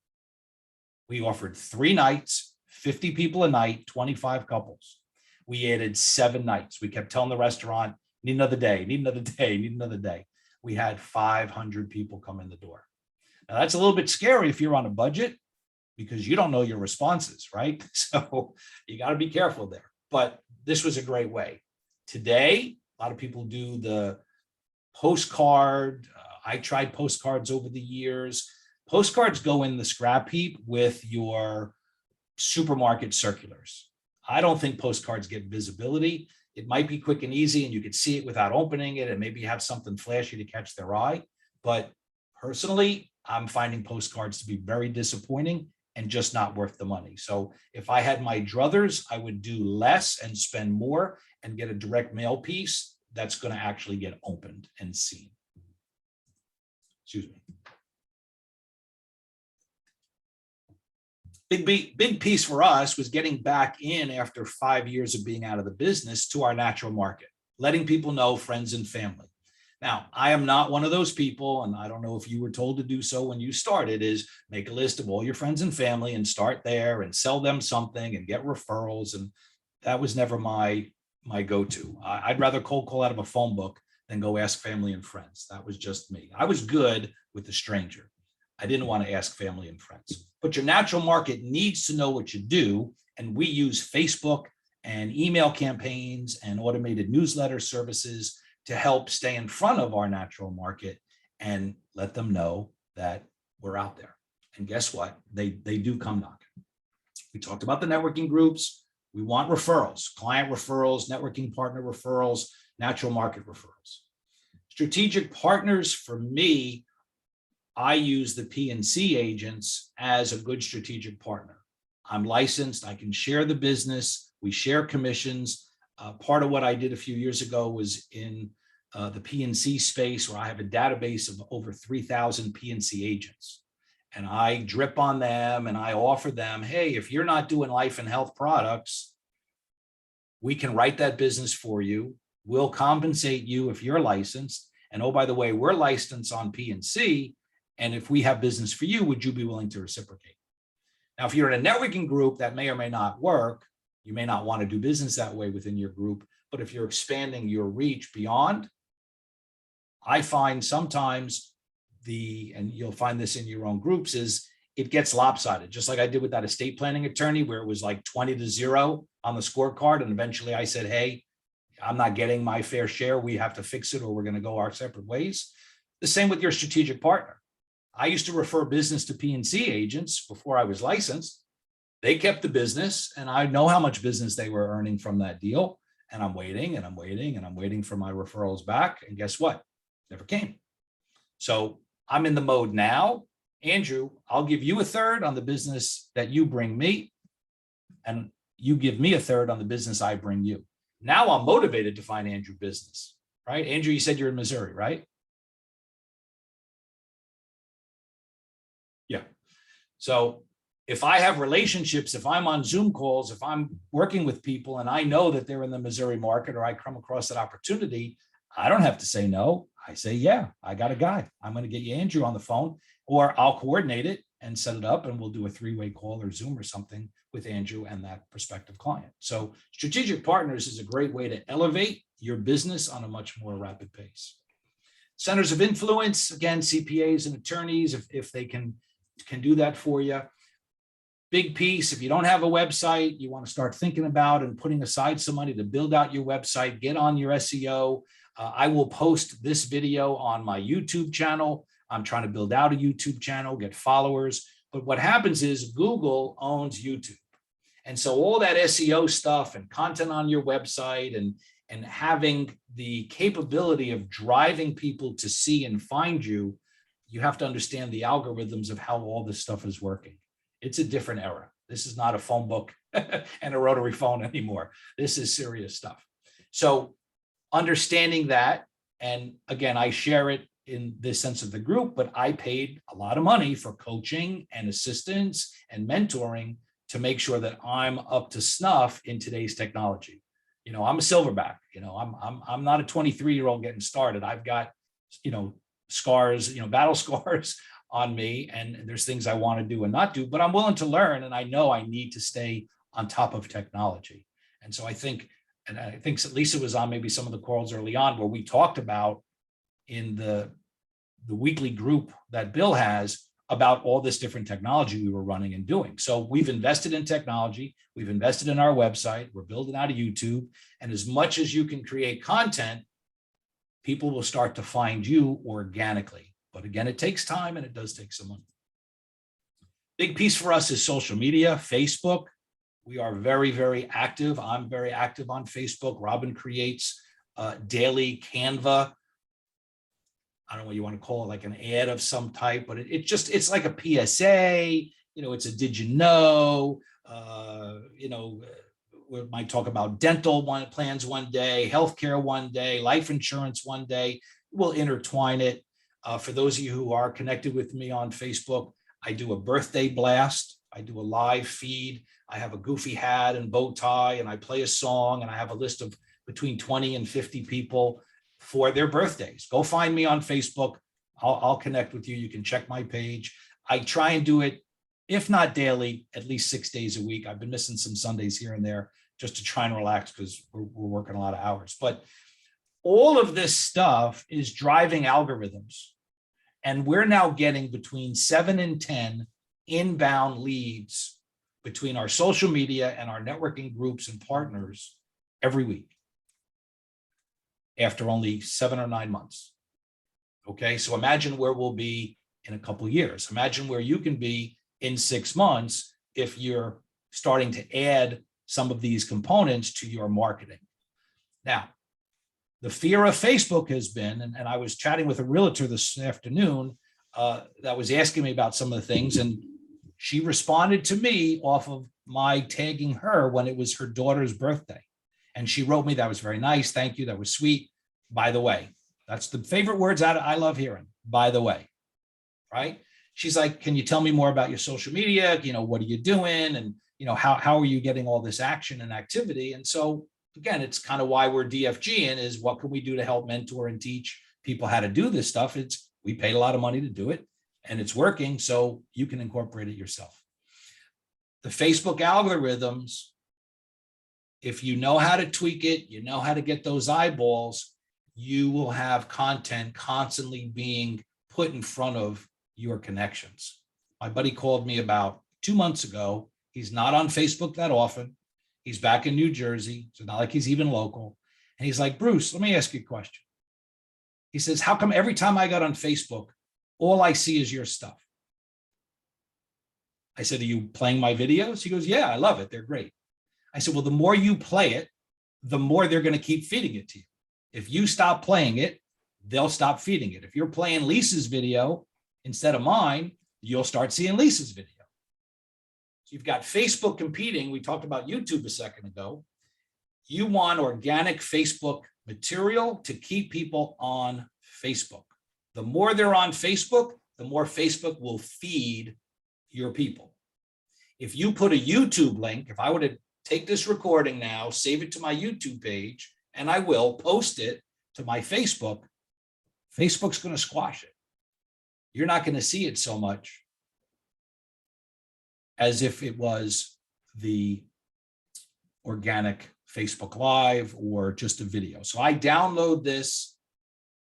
We offered 3 nights, 50 people a night, 25 couples. We added 7 nights. We kept telling the restaurant, need another day, need another day, need another day. We had 500 people come in the door. Now that's a little bit scary if you're on a budget, because you don't know your responses, right? So you got to be careful there. But this was a great way. Today, a lot of people do the postcard. I tried postcards over the years. Postcards go in the scrap heap with your supermarket circulars. I don't think postcards get visibility. It might be quick and easy, and you could see it without opening it and maybe have something flashy to catch their eye. But personally, I'm finding postcards to be very disappointing and just not worth the money. So if I had my druthers, I would do less and spend more and get a direct mail piece that's going to actually get opened and seen. Excuse me. Big piece for us was getting back in after 5 years of being out of the business to our natural market, letting people know, friends and family. Now, I am not one of those people, and I don't know if you were told to do so when you started, is make a list of all your friends and family and start there and sell them something and get referrals. And that was never my go-to. I'd rather cold call out of a phone book than go ask family and friends. That was just me. I was good with the stranger. I didn't want to ask family and friends. But your natural market needs to know what you do. And we use Facebook and email campaigns and automated newsletter services to help stay in front of our natural market and let them know that we're out there. And guess what? They do come knocking. We talked about the networking groups. We want referrals, client referrals, networking partner referrals, natural market referrals. Strategic partners, for me, I use the P&C agents as a good strategic partner. I'm licensed. I can share the business. We share commissions. Part of what I did a few years ago was in the P&C space, where I have a database of over 3,000 P&C agents. and I drip on them and I offer them, hey, if you're not doing life and health products, we can write that business for you. We'll compensate you if you're licensed. And oh, by the way, we're licensed on P&C. And if we have business for you, would you be willing to reciprocate? Now, if you're in a networking group, that may or may not work. You may not want to do business that way within your group. But if you're expanding your reach beyond, I find sometimes and you'll find this in your own groups, is it gets lopsided, just like I did with that estate planning attorney, where it was like 20-0 on the scorecard. And eventually I said, hey, I'm not getting my fair share. We have to fix it, or we're going to go our separate ways. The same with your strategic partner. I used to refer business to P&C agents before I was licensed. They kept the business, and I know how much business they were earning from that deal. And I'm waiting and I'm waiting and I'm waiting for my referrals back. And guess what? Never came. So I'm in the mode now. Andrew, I'll give you a third on the business that you bring me, and you give me a third on the business I bring you. Now I'm motivated to find Andrew business, right? Andrew, you said you're in Missouri, right? Yeah. So if I have relationships, if I'm on Zoom calls, if I'm working with people and I know that they're in the Missouri market, or I come across that opportunity, I don't have to say no. I say, yeah, I got a guy. I'm going to get you Andrew on the phone, or I'll coordinate it and set it up, and we'll do a 3-way call or Zoom or something with Andrew and that prospective client. So strategic partners is a great way to elevate your business on a much more rapid pace. Centers of influence, again, CPAs and attorneys, if they can do that for you. Big piece, if you don't have a website, you want to start thinking about and putting aside some money to build out your website, get on your SEO. I will post this video on my YouTube channel. I'm trying to build out a YouTube channel, get followers. But what happens is Google owns YouTube. And so all that SEO stuff and content on your website and having the capability of driving people to see and find you, you have to understand the algorithms of how all this stuff is working. It's a different era. This is not a phone book and a rotary phone anymore. This is serious stuff. So understanding that, and again, I share it in this sense of the group, but I paid a lot of money for coaching and assistance and mentoring to make sure that I'm up to snuff in today's technology. You know, I'm a silverback. You know, I'm not a 23-year-old getting started. I've got, you know, scars, you know, battle scars on me, and there's things I want to do and not do, but I'm willing to learn, and I know I need to stay on top of technology. And so I think Lisa was on maybe some of the calls early on where we talked about in the weekly group that Bill has about all this different technology we were running and doing. So we've invested in technology, we've invested in our website, we're building out a YouTube, and as much as you can create content, people will start to find you organically. But again, it takes time and it does take some money. Big piece for us is social media, Facebook. We are very, very active. I'm very active on Facebook. Robin creates daily Canva. I don't know what you want to call it, like an ad of some type, but it's like a PSA, you know, it's a did you know, you know, we might talk about dental plans one day, healthcare one day, life insurance one day. We'll intertwine it. For those of you who are connected with me on Facebook, I do a birthday blast. I do a live feed. I have a goofy hat and bow tie, and I play a song, and I have a list of between 20 and 50 people for their birthdays. Go find me on Facebook. I'll connect with you. You can check my page. I try and do it, if not daily, at least 6 days a week. I've been missing some Sundays here and there just to try and relax because we're working a lot of hours. But all of this stuff is driving algorithms. And we're now getting between 7 and 10 inbound leads between our social media and our networking groups and partners every week after only 7 or 9 months. Okay, so imagine where we'll be in a couple of years. Imagine where you can be in 6 months if you're starting to add some of these components to your marketing. Now, the fear of Facebook has been, and I was chatting with a realtor this afternoon that was asking me about some of the things, and she responded to me off of my tagging her when it was her daughter's birthday. And she wrote me, that was very nice. Thank you. That was sweet. By the way, that's the favorite words I love hearing. By the way, right? she's like, can you tell me more about your social media? What are you doing? And, how are you getting all this action and activity? And so again, it's kind of why we're DFG in is what can we do to help mentor and teach people how to do this stuff? We paid a lot of money to do it and it's working. So you can incorporate it yourself. The Facebook algorithms, if you know how to tweak it, you know how to get those eyeballs, you will have content constantly being put in front of your connections. My buddy called me about 2 months ago. He's not on Facebook that often. He's back in New Jersey. So not like he's even local. And he's like, Bruce, let me ask you a question. He says, how come every time I got on Facebook, all I see is your stuff? I said, are you playing my videos? He goes, yeah, I love it. They're great. I said, well, the more you play it, the more they're going to keep feeding it to you. If you stop playing it, they'll stop feeding it. If you're playing Lisa's video instead of mine, you'll start seeing Lisa's video. So you've got Facebook competing. We talked about YouTube a second ago. You want organic Facebook material to keep people on Facebook. The more they're on Facebook, the more Facebook will feed your people. If you put a YouTube link, if I were to take this recording now, save it to my YouTube page, and I will post it to my Facebook, Facebook's going to squash it. You're not going to see it so much as if it was the organic Facebook Live or just a video. So I download this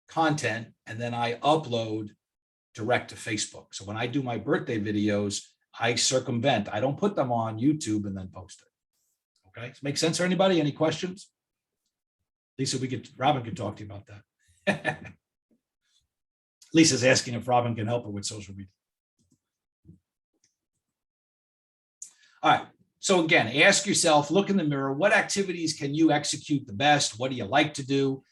content and then I upload direct to Facebook. So when I do my birthday videos, I circumvent. I don't put them on YouTube and then post it. Okay, does it make sense for anybody? Any questions? Lisa, Robin could talk to you about that. Lisa's asking if Robin can help her with social media. All right. So again, ask yourself, look in the mirror, what activities can you execute the best? What do you like to do?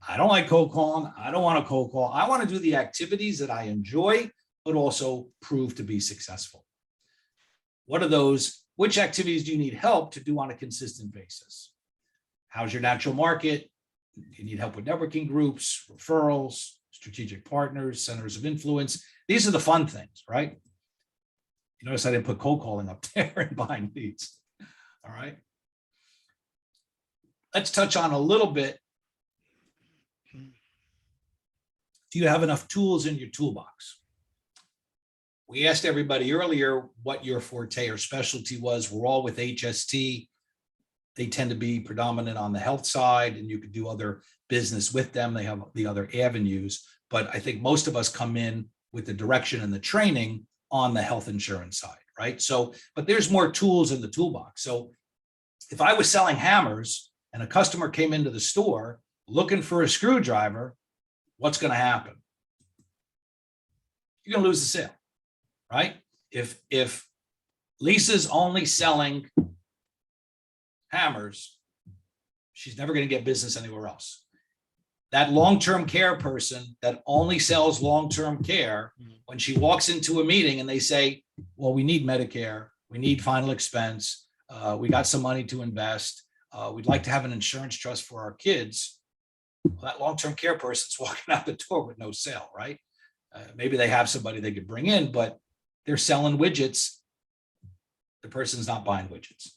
I don't like cold calling. I don't want to cold call. I want to do the activities that I enjoy, but also prove to be successful. What are those? Which activities do you need help to do on a consistent basis? How's your natural market? You need help with networking groups, referrals, strategic partners, centers of influence. These are the fun things, right? You notice I didn't put cold calling up there and buying leads. All right. Let's touch on a little bit. Do you have enough tools in your toolbox? We asked everybody earlier what your forte or specialty was. We're all with HST. They tend to be predominant on the health side, and you could do other business with them. They have the other avenues, but I think most of us come in with the direction and the training on the health insurance side, right? So, but there's more tools in the toolbox. So if I was selling hammers and a customer came into the store looking for a screwdriver, what's going to happen? You're going to lose the sale, right? If Lisa's only selling hammers, she's never going to get business anywhere else. That long-term care person that only sells long-term care, when she walks into a meeting and they say, well, we need Medicare, we need final expense, we got some money to invest, we'd like to have an insurance trust for our kids. Well, that long-term care person's walking out the door with no sale, right? Maybe they have somebody they could bring in, but they're selling widgets. The person's not buying widgets.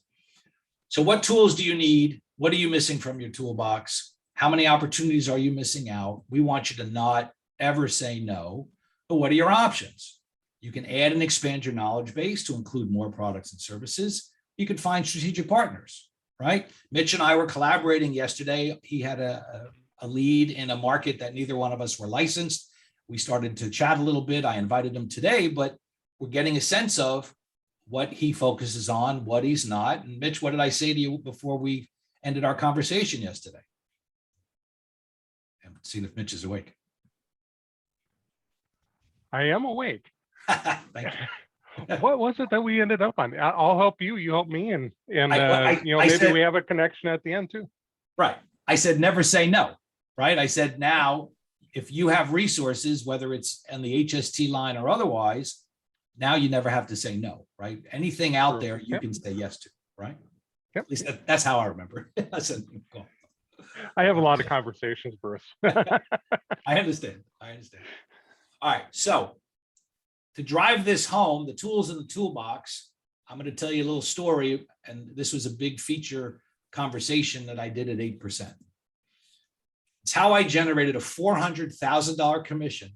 So what tools do you need? What are you missing from your toolbox? How many opportunities are you missing out? We want you to not ever say no, but what are your options? You can add and expand your knowledge base to include more products and services. You could find strategic partners, right? Mitch and I were collaborating yesterday. He had a lead in a market that neither one of us were licensed. We started to chat a little bit. I invited him today, but we're getting a sense of what he focuses on, what he's not. And Mitch, what did I say to you before we ended our conversation yesterday? I haven't seen if Mitch is awake. I am awake. Thank you. What was it that we ended up on? I'll help you. You help me, and you know, I maybe said, we have a connection at the end too. Right. I said never say no. Right. I said now, if you have resources, whether it's on the HST line or otherwise, now you never have to say no. Right. Anything out there you can say yes to. Right. Yep. At least that's how I remember. I said, cool. I have a lot of conversations, Bruce. I understand. All right. So To drive this home, the tools in the toolbox, I'm going to tell you a little story. And this was a big feature conversation that I did at 8%. It's how I generated a $400,000 commission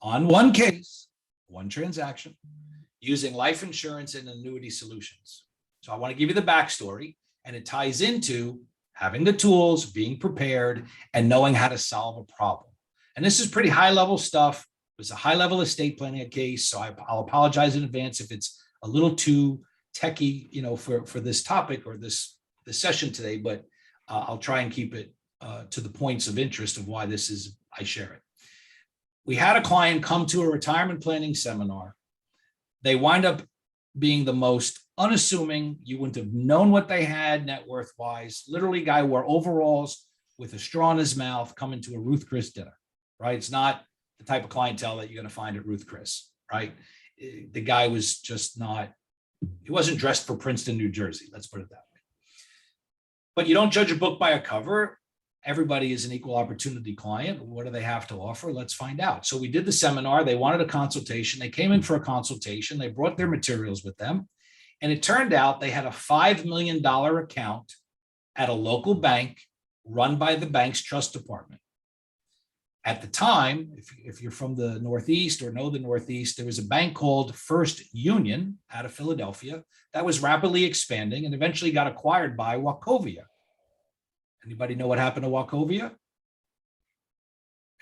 on one case, one transaction, using life insurance and annuity solutions. So I want to give you the backstory, and it ties into having the tools, being prepared, and knowing how to solve a problem. And this is pretty high level stuff. It was a high level estate planning case. So I'll apologize in advance if it's a little too techie, for this topic or this session today, but I'll try and keep it to the points of interest of why this is, I share it. We had a client come to a retirement planning seminar. They wind up being the most unassuming. You wouldn't have known what they had net worth wise. Literally, guy wore overalls with a straw in his mouth coming to a Ruth Chris dinner, right? It's not the type of clientele that you're going to find at Ruth Chris, right? The guy was just not, he wasn't dressed for Princeton, New Jersey. Let's put it that way. But you don't judge a book by a cover. Everybody is an equal opportunity client. What do they have to offer? Let's find out. So we did the seminar. They wanted a consultation. They came in for a consultation. They brought their materials with them. And it turned out they had a $5 million account at a local bank run by the bank's trust department. At the time, if you're from the Northeast or know the Northeast, there was a bank called First Union out of Philadelphia that was rapidly expanding and eventually got acquired by Wachovia. Anybody know what happened to Wachovia?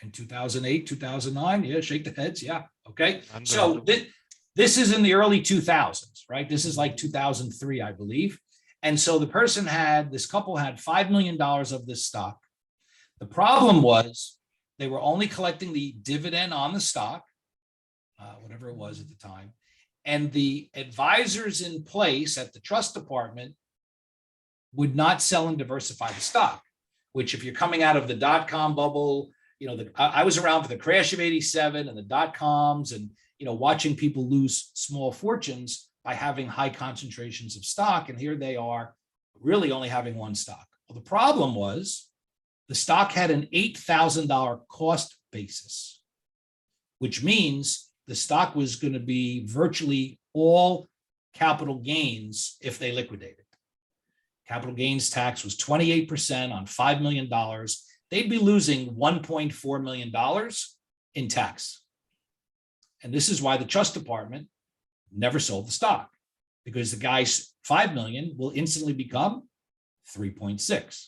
In 2008, 2009? Yeah, shake the heads. Yeah. Okay. So this is in the early 2000s, right? This is like 2003, I believe. And so the person this couple had $5 million of this stock. The problem was they were only collecting the dividend on the stock, whatever it was at the time. And the advisors in place at the trust department would not sell and diversify the stock, which if you're coming out of the dot-com bubble, I was around for the crash of 87 and the dot-coms and, watching people lose small fortunes by having high concentrations of stock. And here they are really only having one stock. Well, the problem was the stock had an $8,000 cost basis, which means the stock was going to be virtually all capital gains if they liquidated. Capital gains tax was 28% on $5 million. They'd be losing $1.4 million in tax. And this is why the trust department never sold the stock, because the guy's $5 million will instantly become 3.6.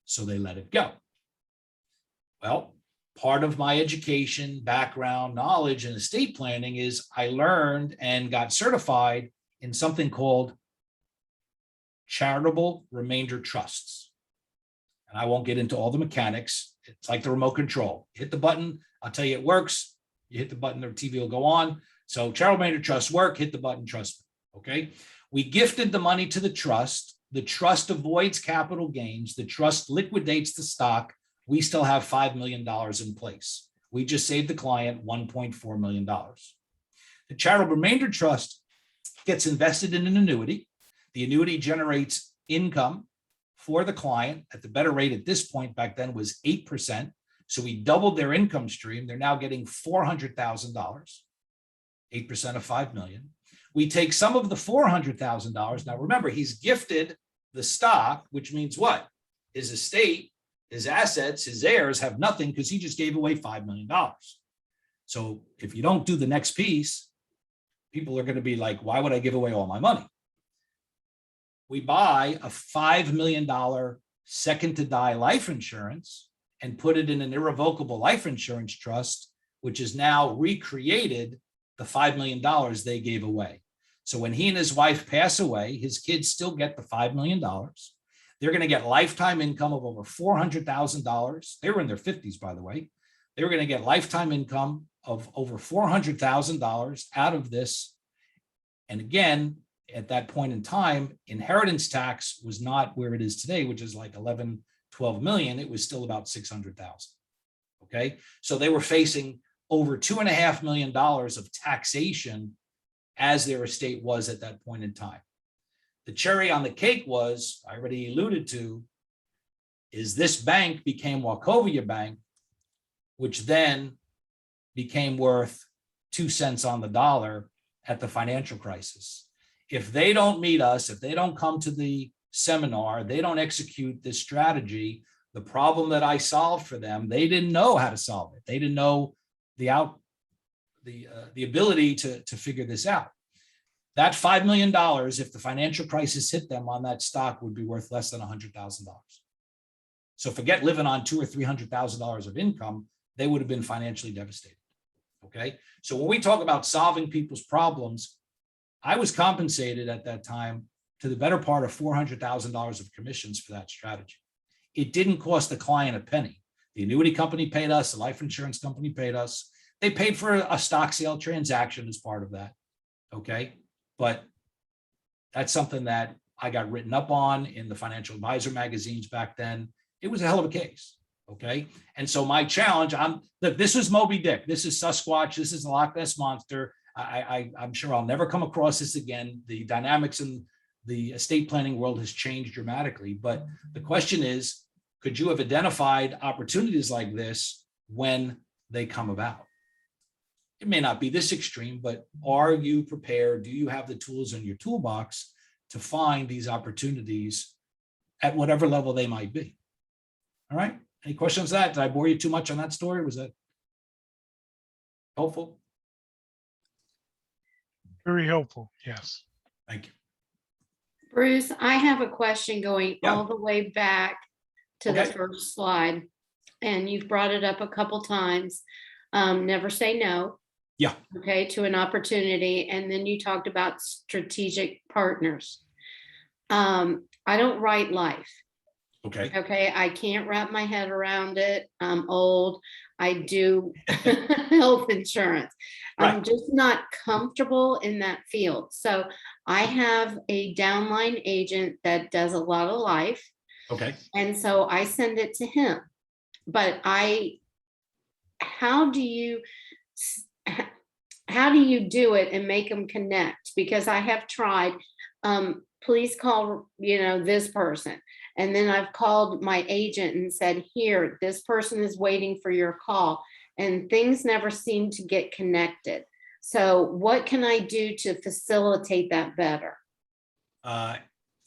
So they let it go. Well, part of my education, background, knowledge, and estate planning is I learned and got certified in something called charitable remainder trusts. And I won't get into all the mechanics. It's like the remote control. Hit the button, I'll tell you it works. You hit the button, the TV will go on. So charitable remainder trusts work, hit the button, trust me, okay? We gifted the money to the trust. The trust avoids capital gains. The trust liquidates the stock. We still have $5 million in place. We just saved the client $1.4 million. The charitable remainder trust gets invested in an annuity. The annuity generates income for the client at the better rate at this point back then was 8%. So we doubled their income stream. They're now getting $400,000, 8% of 5 million. We take some of the $400,000. Now remember, he's gifted the stock, which means what? His estate, his assets, his heirs have nothing because he just gave away $5 million. So if you don't do the next piece, people are going to be like, why would I give away all my money? We buy a $5 million second to die life insurance and put it in an irrevocable life insurance trust, which is now recreated the $5 million they gave away. So when he and his wife pass away, his kids still get the $5 million. They're going to get lifetime income of over $400,000. They were in their 50s, by the way. They were going to get lifetime income of over $400,000 out of this. And again, at that point in time, inheritance tax was not where it is today, which is like 11, 12 million. It was still about 600,000. Okay. So they were facing over $2.5 million of taxation as their estate was at that point in time. The cherry on the cake was, I already alluded to, is this bank became Wachovia Bank, which then became worth 2 cents on the dollar at the financial crisis. If they don't meet us, if they don't come to the seminar, they don't execute this strategy, the problem that I solved for them, they didn't know how to solve it. They didn't know the ability to figure this out. That $5 million, if the financial crisis hit them on that stock, would be worth less than $100,000. So forget living on $200,000 or $300,000 of income, they would have been financially devastated. Okay. So when we talk about solving people's problems, I was compensated at that time to the better part of $400,000 of commissions for that strategy. It didn't cost the client a penny. The annuity company paid us, the life insurance company paid us. They paid for a stock sale transaction as part of that. Okay. But that's something that I got written up on in the financial advisor magazines back then. It was a hell of a case. Okay. And so my challenge, look, this is Moby Dick. This is Sasquatch. This is the Loch Ness Monster. I'm sure I'll never come across this again. The dynamics in the estate planning world has changed dramatically. But the question is, could you have identified opportunities like this when they come about? It may not be this extreme, but are you prepared? Do you have the tools in your toolbox to find these opportunities at whatever level they might be? All right. Any questions on that? Did I bore you too much on that story? Was that helpful? Very helpful. Yes. Thank you. Bruce, I have a question going Yeah. all the way back to the Okay. first slide. And you've brought it up a couple times. Never say no. Yeah. Okay, to an opportunity. And then you talked about strategic partners. I don't write life. Okay. Okay, I can't wrap my head around it. I'm old. I do health insurance. I'm Right. just not comfortable in that field. So I have a downline agent that does a lot of life. Okay. And so I send it to him. But how do you do it and make them connect? Because I have tried, please call, this person. And then I've called my agent and said, here, this person is waiting for your call, and things never seem to get connected. So what can I do to facilitate that better?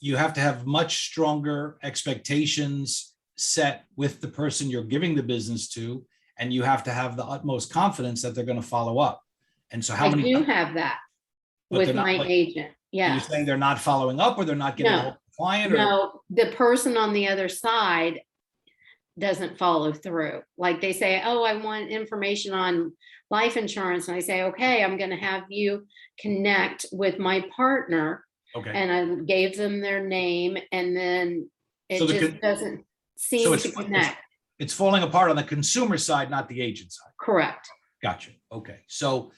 You have to have much stronger expectations set with the person you're giving the business to, and you have to have the utmost confidence that they're going to follow up. And so I do have that But with they're not- my but- agent. Are Yeah. you saying they're not following up, or they're not getting No. a hold of the client? Or No, the person on the other side doesn't follow through. Like they say, oh, I want information on life insurance. And I say, okay, I'm going to have you connect with my partner. okay. And I gave them their name, and then it So the just con- doesn't So seem it's to connect. it's falling apart on the consumer side, not the agent side. Correct. Gotcha. Okay. So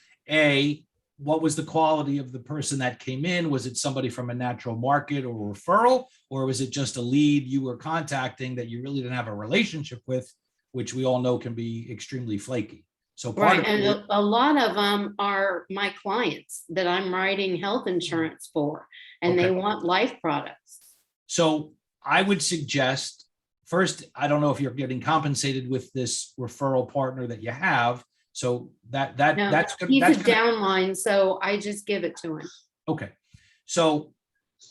what was the quality of the person that came in? Was it somebody from a natural market or referral, or was it just a lead you were contacting that you really didn't have a relationship with, which we all know can be extremely flaky? So part Right. of And it, a lot of them are my clients that I'm writing health insurance for, and they Okay. want life products. so I would suggest first, I don't know if you're getting compensated with this referral partner that you have. So No, that's he's that's a gonna- downline, so I just give it to him. Okay, so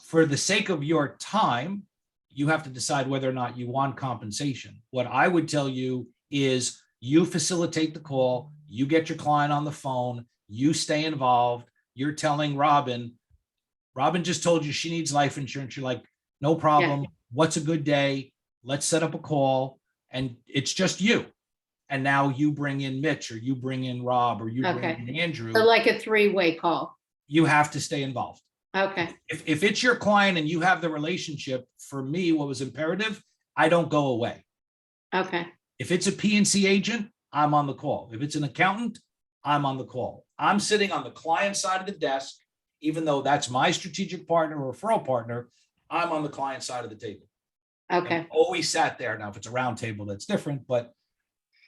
for the sake of your time, you have to decide whether or not you want compensation. What I would tell you is you facilitate the call, you get your client on the phone, you stay involved, you're telling Robin just told you she needs life insurance. You're like, no problem. What's a good day? Let's set up a call. And it's just you. And now you bring in Mitch, or you bring in Rob, or you bring Okay. in Andrew. So like a three-way call. You have to stay involved. Okay. If it's your client and you have the relationship, for me, what was imperative, I don't go away. Okay. If it's a PNC agent, I'm on the call. If it's an accountant, I'm on the call. I'm sitting on the client side of the desk, even though that's my strategic partner or referral partner, I'm on the client side of the table. Okay. I've always sat there. Now, if it's a round table, that's different, but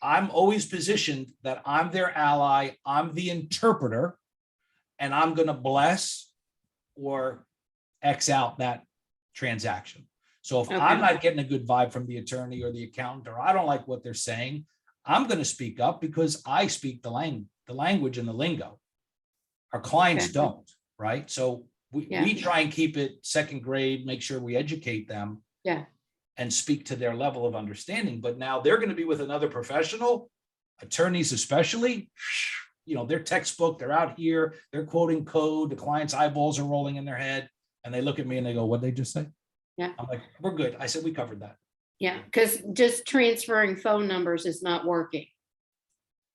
I'm always positioned that I'm their ally, I'm the interpreter, and I'm going to bless or X out that transaction. So if Okay. I'm not getting a good vibe from the attorney or the accountant, or I don't like what they're saying, I'm going to speak up because I speak the language and the lingo. Our clients Okay. don't, right? So we Yeah. try and keep it second grade, make sure we educate them. Yeah. And speak to their level of understanding. But now they're going to be with another professional, attorneys especially. You know, they're textbook, they're out here, they're quoting code, the client's eyeballs are rolling in their head, and they look at me and they go, what'd they just say? Yeah. I'm like, we're good. I said, we covered that. Yeah, because just transferring phone numbers is not working.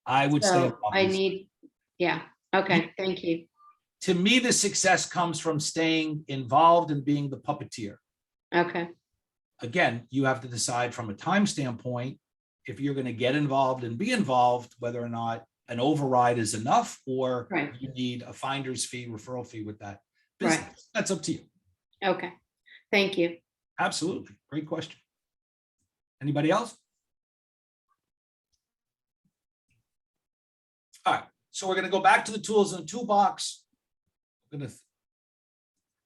I would say, So I need, yeah, okay, thank you. to me, the success comes from staying involved and being the puppeteer. Okay, Again, you have to decide from a time standpoint, if you're going to get involved and be involved, whether or not an override is enough, or Right. you need a finder's fee, referral fee with that Right. business. That's up to you. okay, thank you. Absolutely. Great question. Anybody else? All right. So we're going to go back to the tools in the toolbox. We're going to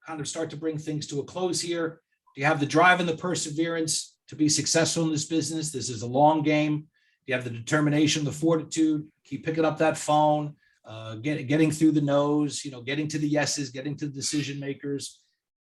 kind of start to bring things to a close here. Do you have the drive and the perseverance to be successful in this business? This is a long game. Do you have the determination, the fortitude, keep picking up that phone, getting through the no's, getting to the yeses, getting to the decision makers.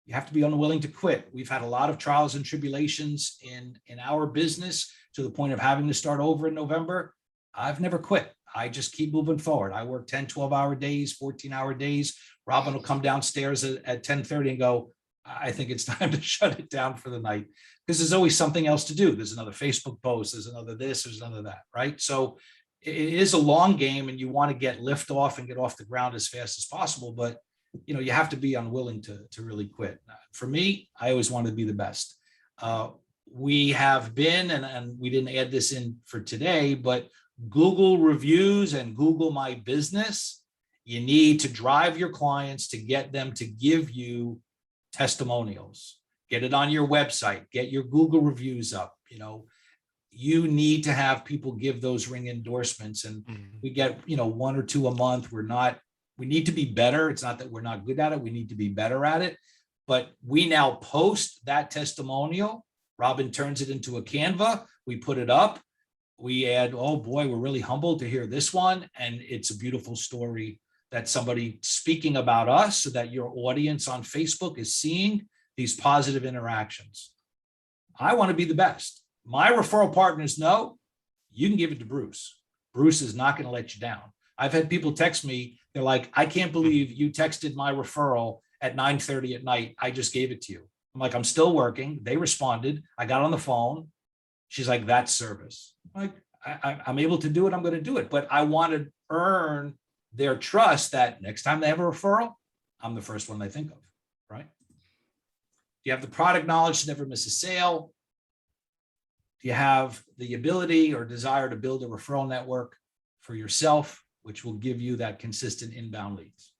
You have to be unwilling to quit. We've had a lot of trials and tribulations in our business to the point of having to start over in November. I've never quit. I just keep moving forward. I work 10, 12-hour days, 14-hour days. Robin will come downstairs at 10:30 and go, I think it's time to shut it down for the night, because there's always something else to do. There's another Facebook post, there's another this, there's another that, right? So it is a long game, and you want to get lift off and get off the ground as fast as possible. But, you have to be unwilling to really quit. For me, I always wanted to be the best. We have been, and we didn't add this in for today, but Google reviews and Google My Business, you need to drive your clients to get them to give you testimonials. Get it on your website, get your Google reviews up. You need to have people give those ring endorsements, and we get, 1 or 2 a month. We need to be better. It's not that we're not good at it. We need to be better at it. But we now post that testimonial. Robin turns it into a Canva. We put it up. We add, oh boy, we're really humbled to hear this one. And it's a beautiful story that somebody speaking about us, so that your audience on Facebook is seeing these positive interactions. I want to be the best. My referral partners know you can give it to Bruce. Bruce is not going to let you down. I've had people text me. They're like, I can't believe you texted my referral at 9:30 at night. I just gave it to you. I'm like, I'm still working. They responded. I got on the phone. She's like, that's service. I'm like, I'm able to do it. I'm going to do it. But I want to earn their trust that next time they have a referral, I'm the first one they think of, right? Do you have the product knowledge to never miss a sale? Do you have the ability or desire to build a referral network for yourself, which will give you that consistent inbound leads?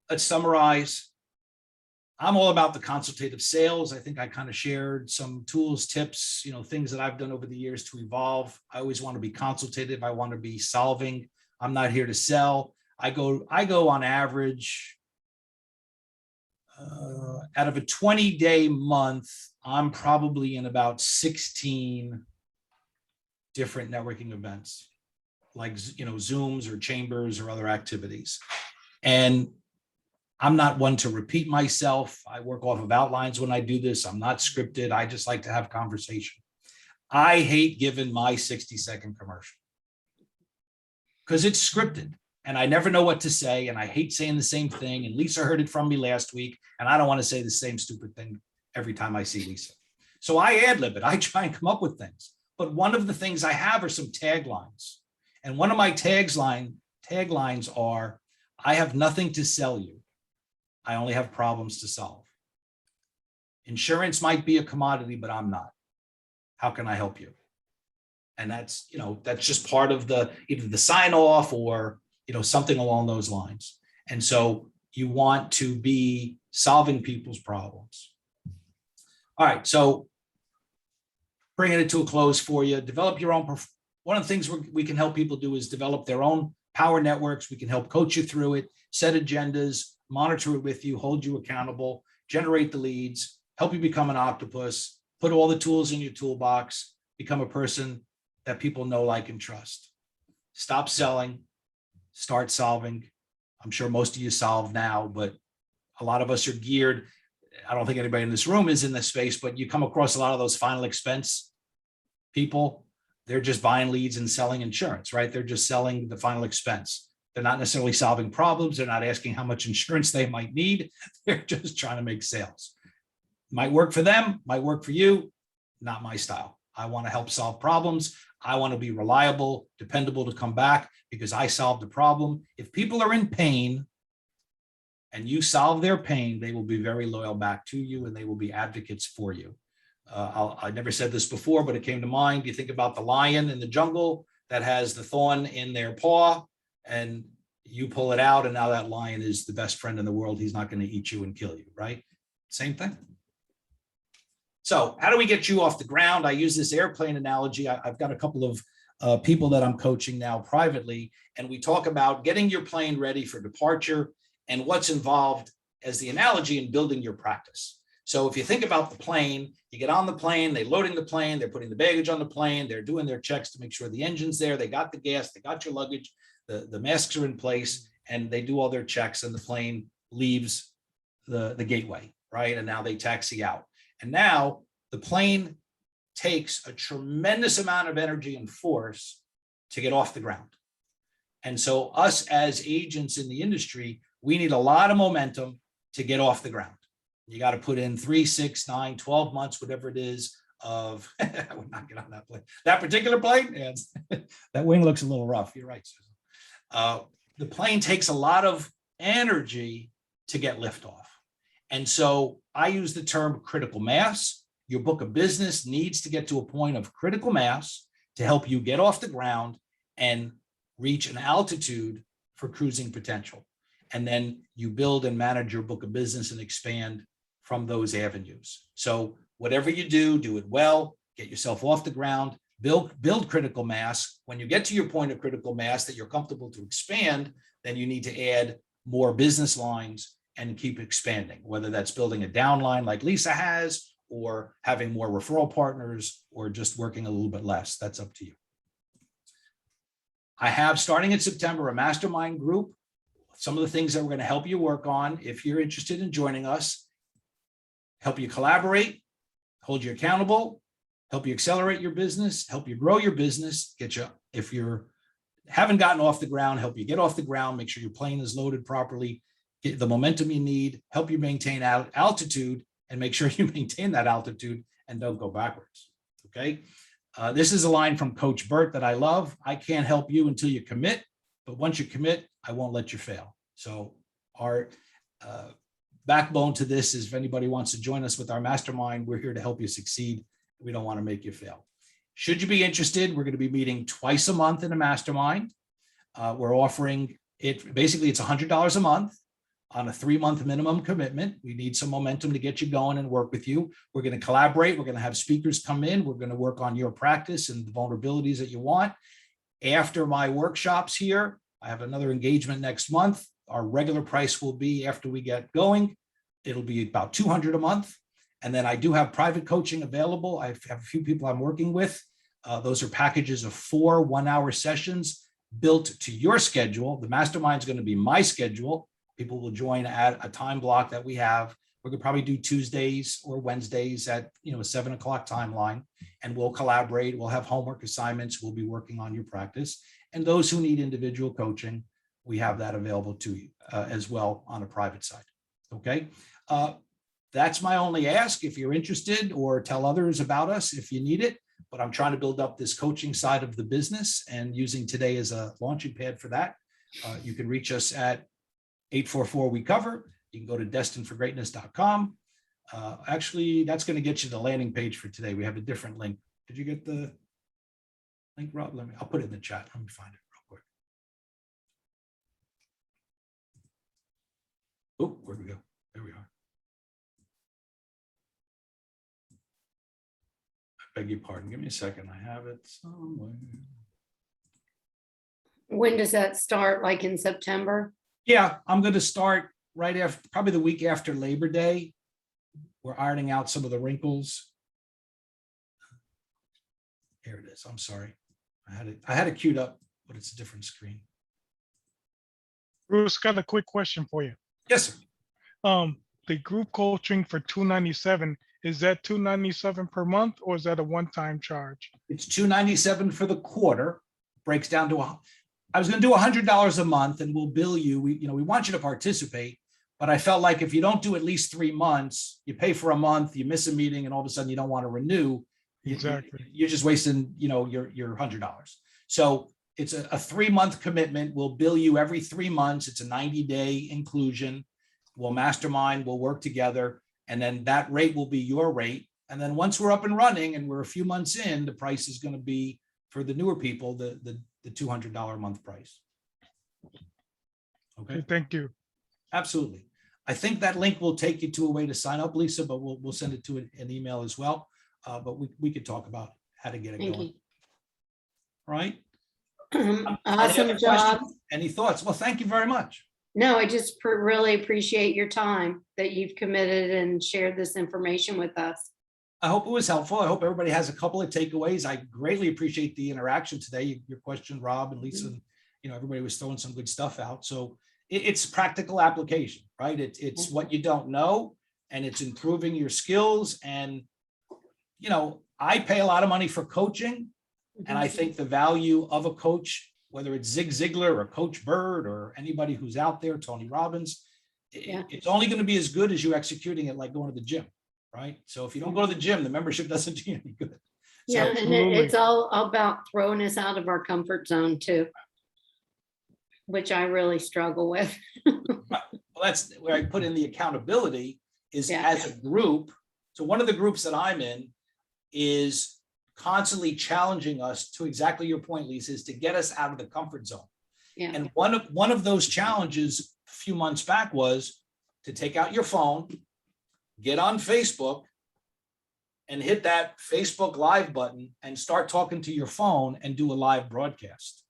Let's summarize. I'm all about the consultative sales. I think I kind of shared some tools, tips, things that I've done over the years to evolve. I always want to be consultative. I want to be solving. I'm not here to sell. I go on average, out of a 20-day month, I'm probably in about 16 different networking events, like, Zooms or chambers or other activities. And I'm not one to repeat myself. I work off of outlines when I do this. I'm not scripted. I just like to have conversation. I hate giving my 60-second commercial because it's scripted and I never know what to say. And I hate saying the same thing. And Lisa heard it from me last week. And I don't want to say the same stupid thing every time I see Lisa. So I ad lib it. I try and come up with things. But one of the things I have are some taglines. And one of my taglines are, I have nothing to sell you. I only have problems to solve. Insurance might be a commodity, but I'm not. How can I help you? And that's just part of either the sign off or, something along those lines. And so you want to be solving people's problems. All right. So bringing it to a close for you, develop your own. One of the things we can help people do is develop their own power networks. We can help coach you through it, set agendas, monitor it with you, hold you accountable, generate the leads, help you become an octopus, put all the tools in your toolbox, become a person that people know, like, and trust. Stop selling, start solving. I'm sure most of you solve now, but a lot of us are geared. I don't think anybody in this room is in this space, but you come across a lot of those final expense people. They're just buying leads and selling insurance, right? They're just selling the final expense. They're not necessarily solving problems. They're not asking how much insurance they might need. They're just trying to make sales. Might work for them, might work for you, not my style. I want to help solve problems. I want to be reliable, dependable to come back because I solved the problem. If people are in pain and you solve their pain, they will be very loyal back to you and they will be advocates for you. I never said this before, but it came to mind. You think about the lion in the jungle that has the thorn in their paw and you pull it out and now that lion is the best friend in the world. He's not going to eat you and kill you, right? Same thing. So how do we get you off the ground? I use this airplane analogy. I've got a couple of people that I'm coaching now privately, and we talk about getting your plane ready for departure and what's involved as the analogy in building your practice. So if you think about the plane, you get on the plane, they're loading the plane, they're putting the baggage on the plane, they're doing their checks to make sure the engine's there, they got the gas, they got your luggage, the masks are in place, and they do all their checks and the plane leaves the gateway, right? And now they taxi out. And now the plane takes a tremendous amount of energy and force to get off the ground. And so us as agents in the industry, we need a lot of momentum to get off the ground. You got to put in 3, 6, 9, 12 months, whatever it is of, I would not get on that plane. That particular plane, yeah, that wing looks a little rough. You're right, Susan. The plane takes a lot of energy to get liftoff. And so I use the term critical mass. Your book of business needs to get to a point of critical mass to help you get off the ground and reach an altitude for cruising potential. And then you build and manage your book of business and expand from those avenues. So whatever you do, do it well, get yourself off the ground, build critical mass. When you get to your point of critical mass that you're comfortable to expand, then you need to add more business lines and keep expanding, whether that's building a downline like Lisa has, or having more referral partners, or just working a little bit less. That's up to you. I have, starting in September, a mastermind group. Some of the things that we're going to help you work on, if you're interested in joining us, help you collaborate, hold you accountable, help you accelerate your business, help you grow your business, get you, if you're haven't gotten off the ground, help you get off the ground, make sure your plane is loaded properly, get the momentum you need, help you maintain altitude, and make sure you maintain that altitude and don't go backwards. Okay. This is a line from Coach Burt that I love. I can't help you until you commit, but once you commit, I won't let you fail. So our backbone to this is if anybody wants to join us with our mastermind, we're here to help you succeed. We don't want to make you fail. Should you be interested, we're going to be meeting twice a month in a mastermind. We're offering it, basically it's $100 a month on a 3-month minimum commitment. We need some momentum to get you going and work with you. We're going to collaborate. We're going to have speakers come in. We're going to work on your practice and the vulnerabilities that you want. After my workshops here, I have another engagement next month. Our regular price will be, after we get going, it'll be about $200 a month. And then I do have private coaching available. I have a few people I'm working with. Those are packages of 4 one-hour sessions built to your schedule. The mastermind is going to be my schedule. People will join at a time block that we have. We're going to probably do Tuesdays or Wednesdays at a 7 o'clock timeline, and we'll collaborate. We'll have homework assignments. We'll be working on your practice. And those who need individual coaching, we have that available to you as well on a private side. Okay. That's my only ask. If you're interested, or tell others about us if you need it, but I'm trying to build up this coaching side of the business and using today as a launching pad for that. You can reach us at 844-WE-COVER. You can go to destinedforgreatness.com. Actually, that's going to get you the landing page for today. We have a different link. Did you get the link, Rob? I'll put it in the chat. Let me find it real quick. Oh, where we go? There we are. I beg your pardon. Give me a second. I have it somewhere. When does that start? Like in September? Yeah, I'm going to start right after, probably the week after Labor Day. We're ironing out some of the wrinkles. Here it is. I'm sorry. I had it queued up, but it's a different screen. Bruce, got a quick question for you. Yes, sir. The group coaching for $297, is that $297 per month or is that a one-time charge? It's $297 for the quarter, breaks down to, I was gonna do $100 a month and we'll bill you. We want you to participate, but I felt like if you don't do at least 3 months, you pay for a month, you miss a meeting and all of a sudden you don't want to renew. Exactly. You're just wasting, your $100. So it's a 3-month commitment. We'll bill you every 3 months. It's a 90-day inclusion. We'll mastermind, we'll work together, and then that rate will be your rate. And then once we're up and running and we're a few months in, the price is going to be for the newer people, the $200 a month price. Okay, Thank you. absolutely. I think that link will take you to a way to sign up, Lisa, but we'll send it to an email as well. But we could talk about how to get it Thank going. you. All right. Awesome Any other job. questions? Any thoughts? Well, thank you very much. No, I just really appreciate your time that you've committed and shared this information with us. I hope it was helpful. I hope everybody has a couple of takeaways. I greatly appreciate the interaction today. Your question, Rob and Lisa, and, everybody was throwing some good stuff out. So it's practical application, right? It's what you don't know, and it's improving your skills. And, I pay a lot of money for coaching, and I think the value of a coach, whether it's Zig Ziglar or Coach Bird or anybody who's out there, Tony Robbins, it's only going to be as good as you executing it like going to the gym, right? So if you don't go to the gym, the membership doesn't do you any good. Yeah, So, and Absolutely. it's all about throwing us out of our comfort zone too, which I really struggle with. well, that's where I put in the accountability is Yeah. as a group. So one of the groups that I'm in is constantly challenging us to exactly your point, Lisa, is to get us out of the comfort zone. Yeah, And one of those challenges a few months back was to take out your phone, get on Facebook, and hit that Facebook Live button and start talking to your phone and do a live broadcast.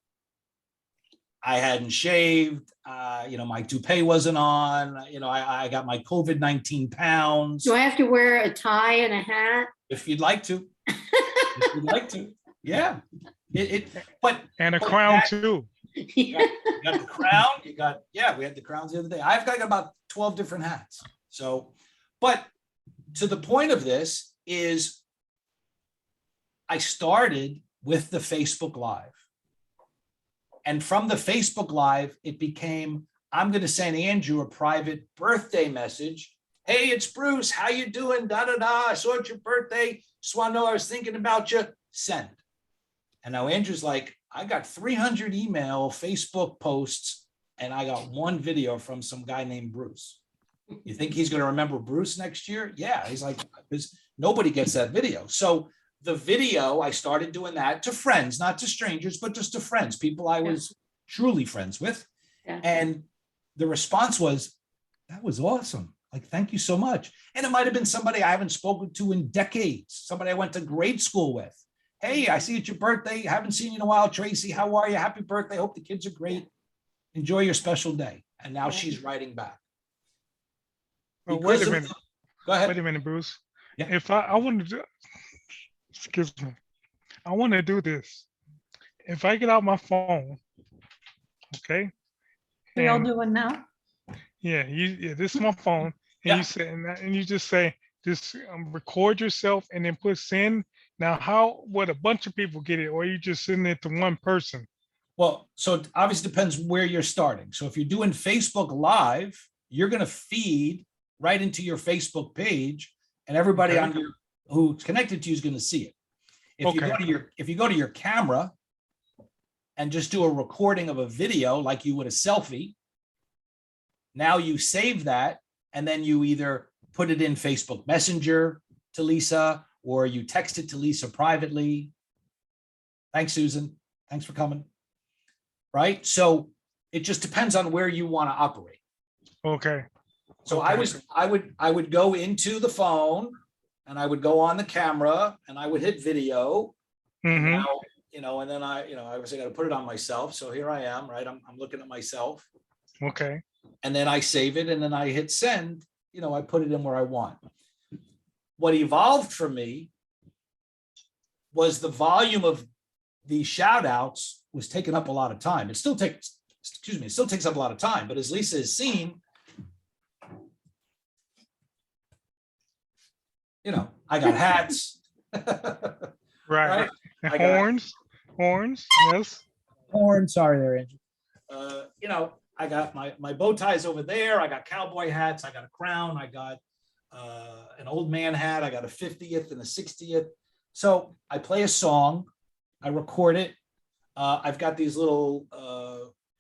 I hadn't shaved, my toupee wasn't on, I got my COVID-19 pounds. do I have to wear a tie and a hat? If you'd like to, if you'd like to, yeah. But And a But crown that- too. you got the crown, we had the crowns the other day. I've got about 12 different hats. So, but to the point of this is I started with the Facebook Live. And from the Facebook Live, it became, I'm going to send Andrew a private birthday message. Hey, it's Bruce. How you doing? Da, da, da. I saw it's your birthday. Just want to know I was thinking about you. Send. And now Andrew's like, I got 300 email, Facebook posts, and I got one video from some guy named Bruce. You think he's going to remember Bruce next year? Yeah. He's like, because nobody gets that video. So the video, I started doing that to friends, not to strangers, but just to friends, people I was truly friends with. Yeah. And the response was, that was awesome. Like, thank you so much. And it might have been somebody I haven't spoken to in decades, somebody I went to grade school with. Hey, I see it's your birthday. Haven't seen you in a while, Tracy. How are you? Happy birthday. Hope the kids are great. Enjoy your special day. And now she's writing back. Oh, Because wait a of minute. Go ahead. Wait a minute, Bruce. Yeah. If I want to do, excuse me, I want to do this. If I get out my phone, okay? We all and- do one now? Yeah, this is my phone, and Yeah. you say, and you just say, just record yourself and then put send. Now, how would a bunch of people get it, or you just send it to one person? Well, so it obviously depends where you're starting. So if you're doing Facebook Live, you're going to feed right into your Facebook page, and everybody Okay. on your who's connected to you is going to see it. If you go Okay. to your camera and just do a recording of a video like you would a selfie, now you save that, and then you either put it in Facebook Messenger to Lisa, or you text it to Lisa privately. Thanks, Susan. Thanks for coming. Right? So it just depends on where you want to operate. Okay. So Okay. I would go into the phone, and I would go on the camera, and I would hit video. Mm-hmm. Now, and then I got to put it on myself. So here I am, right? I'm looking at myself, Okay. and then I save it, and then I hit send. I put it in where I want. What evolved for me was the volume of these shout outs was taking up a lot of time. It still takes excuse me, it still takes up a lot of time, but as Lisa has seen, I got hats. Right. And I got- horns, yes. Horn, sorry there, Andrew. I got my bow ties over there. I got cowboy hats. I got a crown. I got an old man hat. I got a 50th and a 60th. So I play a song. I record it. I've got these little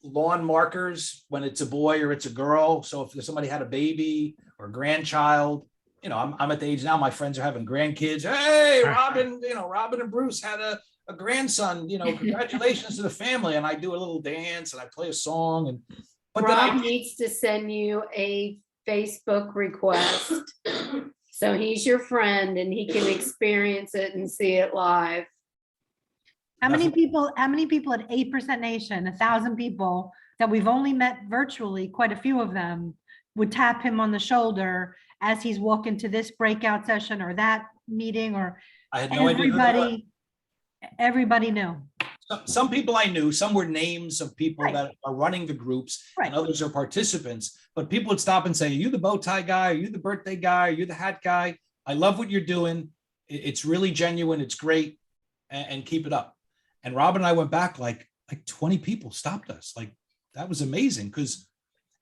lawn markers when it's a boy or it's a girl. So if somebody had a baby or a grandchild, I'm at the age now, my friends are having grandkids. Hey, Robin, Robin and Bruce had a grandson, congratulations to the family. And I do a little dance and I play a song. But Rob needs to send you a Facebook request. So he's your friend and he can experience it and see it live. How many people at 8% Nation, 1,000 people that we've only met virtually, quite a few of them would tap him on the shoulder as he's walking to this breakout session or that meeting, or I had no idea who they were. everybody knew. Some people I knew, some were names of people Right. that are running the groups, Right. and others are participants. But people would stop and say, "Are you the bow tie guy? Are you the birthday guy? Are you the hat guy? I love what you're doing. It's really genuine. It's great, and keep it up." And Rob and I went back like 20 people stopped us. Like that was amazing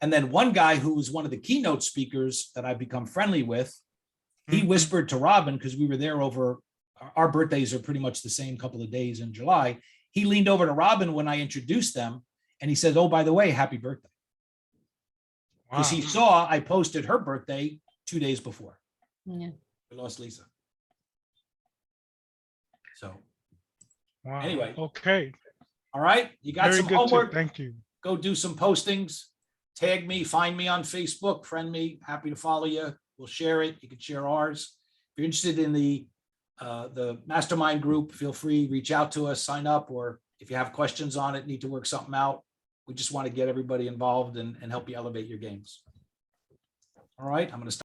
and then one guy who was one of the keynote speakers that I've become friendly with, he whispered to Robin, because we were there over, our birthdays are pretty much the same couple of days in July. He leaned over to Robin when I introduced them and he said, "Oh, by the way, happy birthday." Because he saw I posted her birthday 2 days before. Yeah. We lost Lisa. So, Wow. Anyway. Okay. all right, you got Very some good homework. tip. Thank you. Go do some postings, tag me, find me on Facebook, friend me, happy to follow you. We'll share it. You can share ours. If you're interested in the mastermind group, feel free, reach out to us, sign up, or if you have questions on it, need to work something out. We just want to get everybody involved and help you elevate your games. All right, I'm going to stop.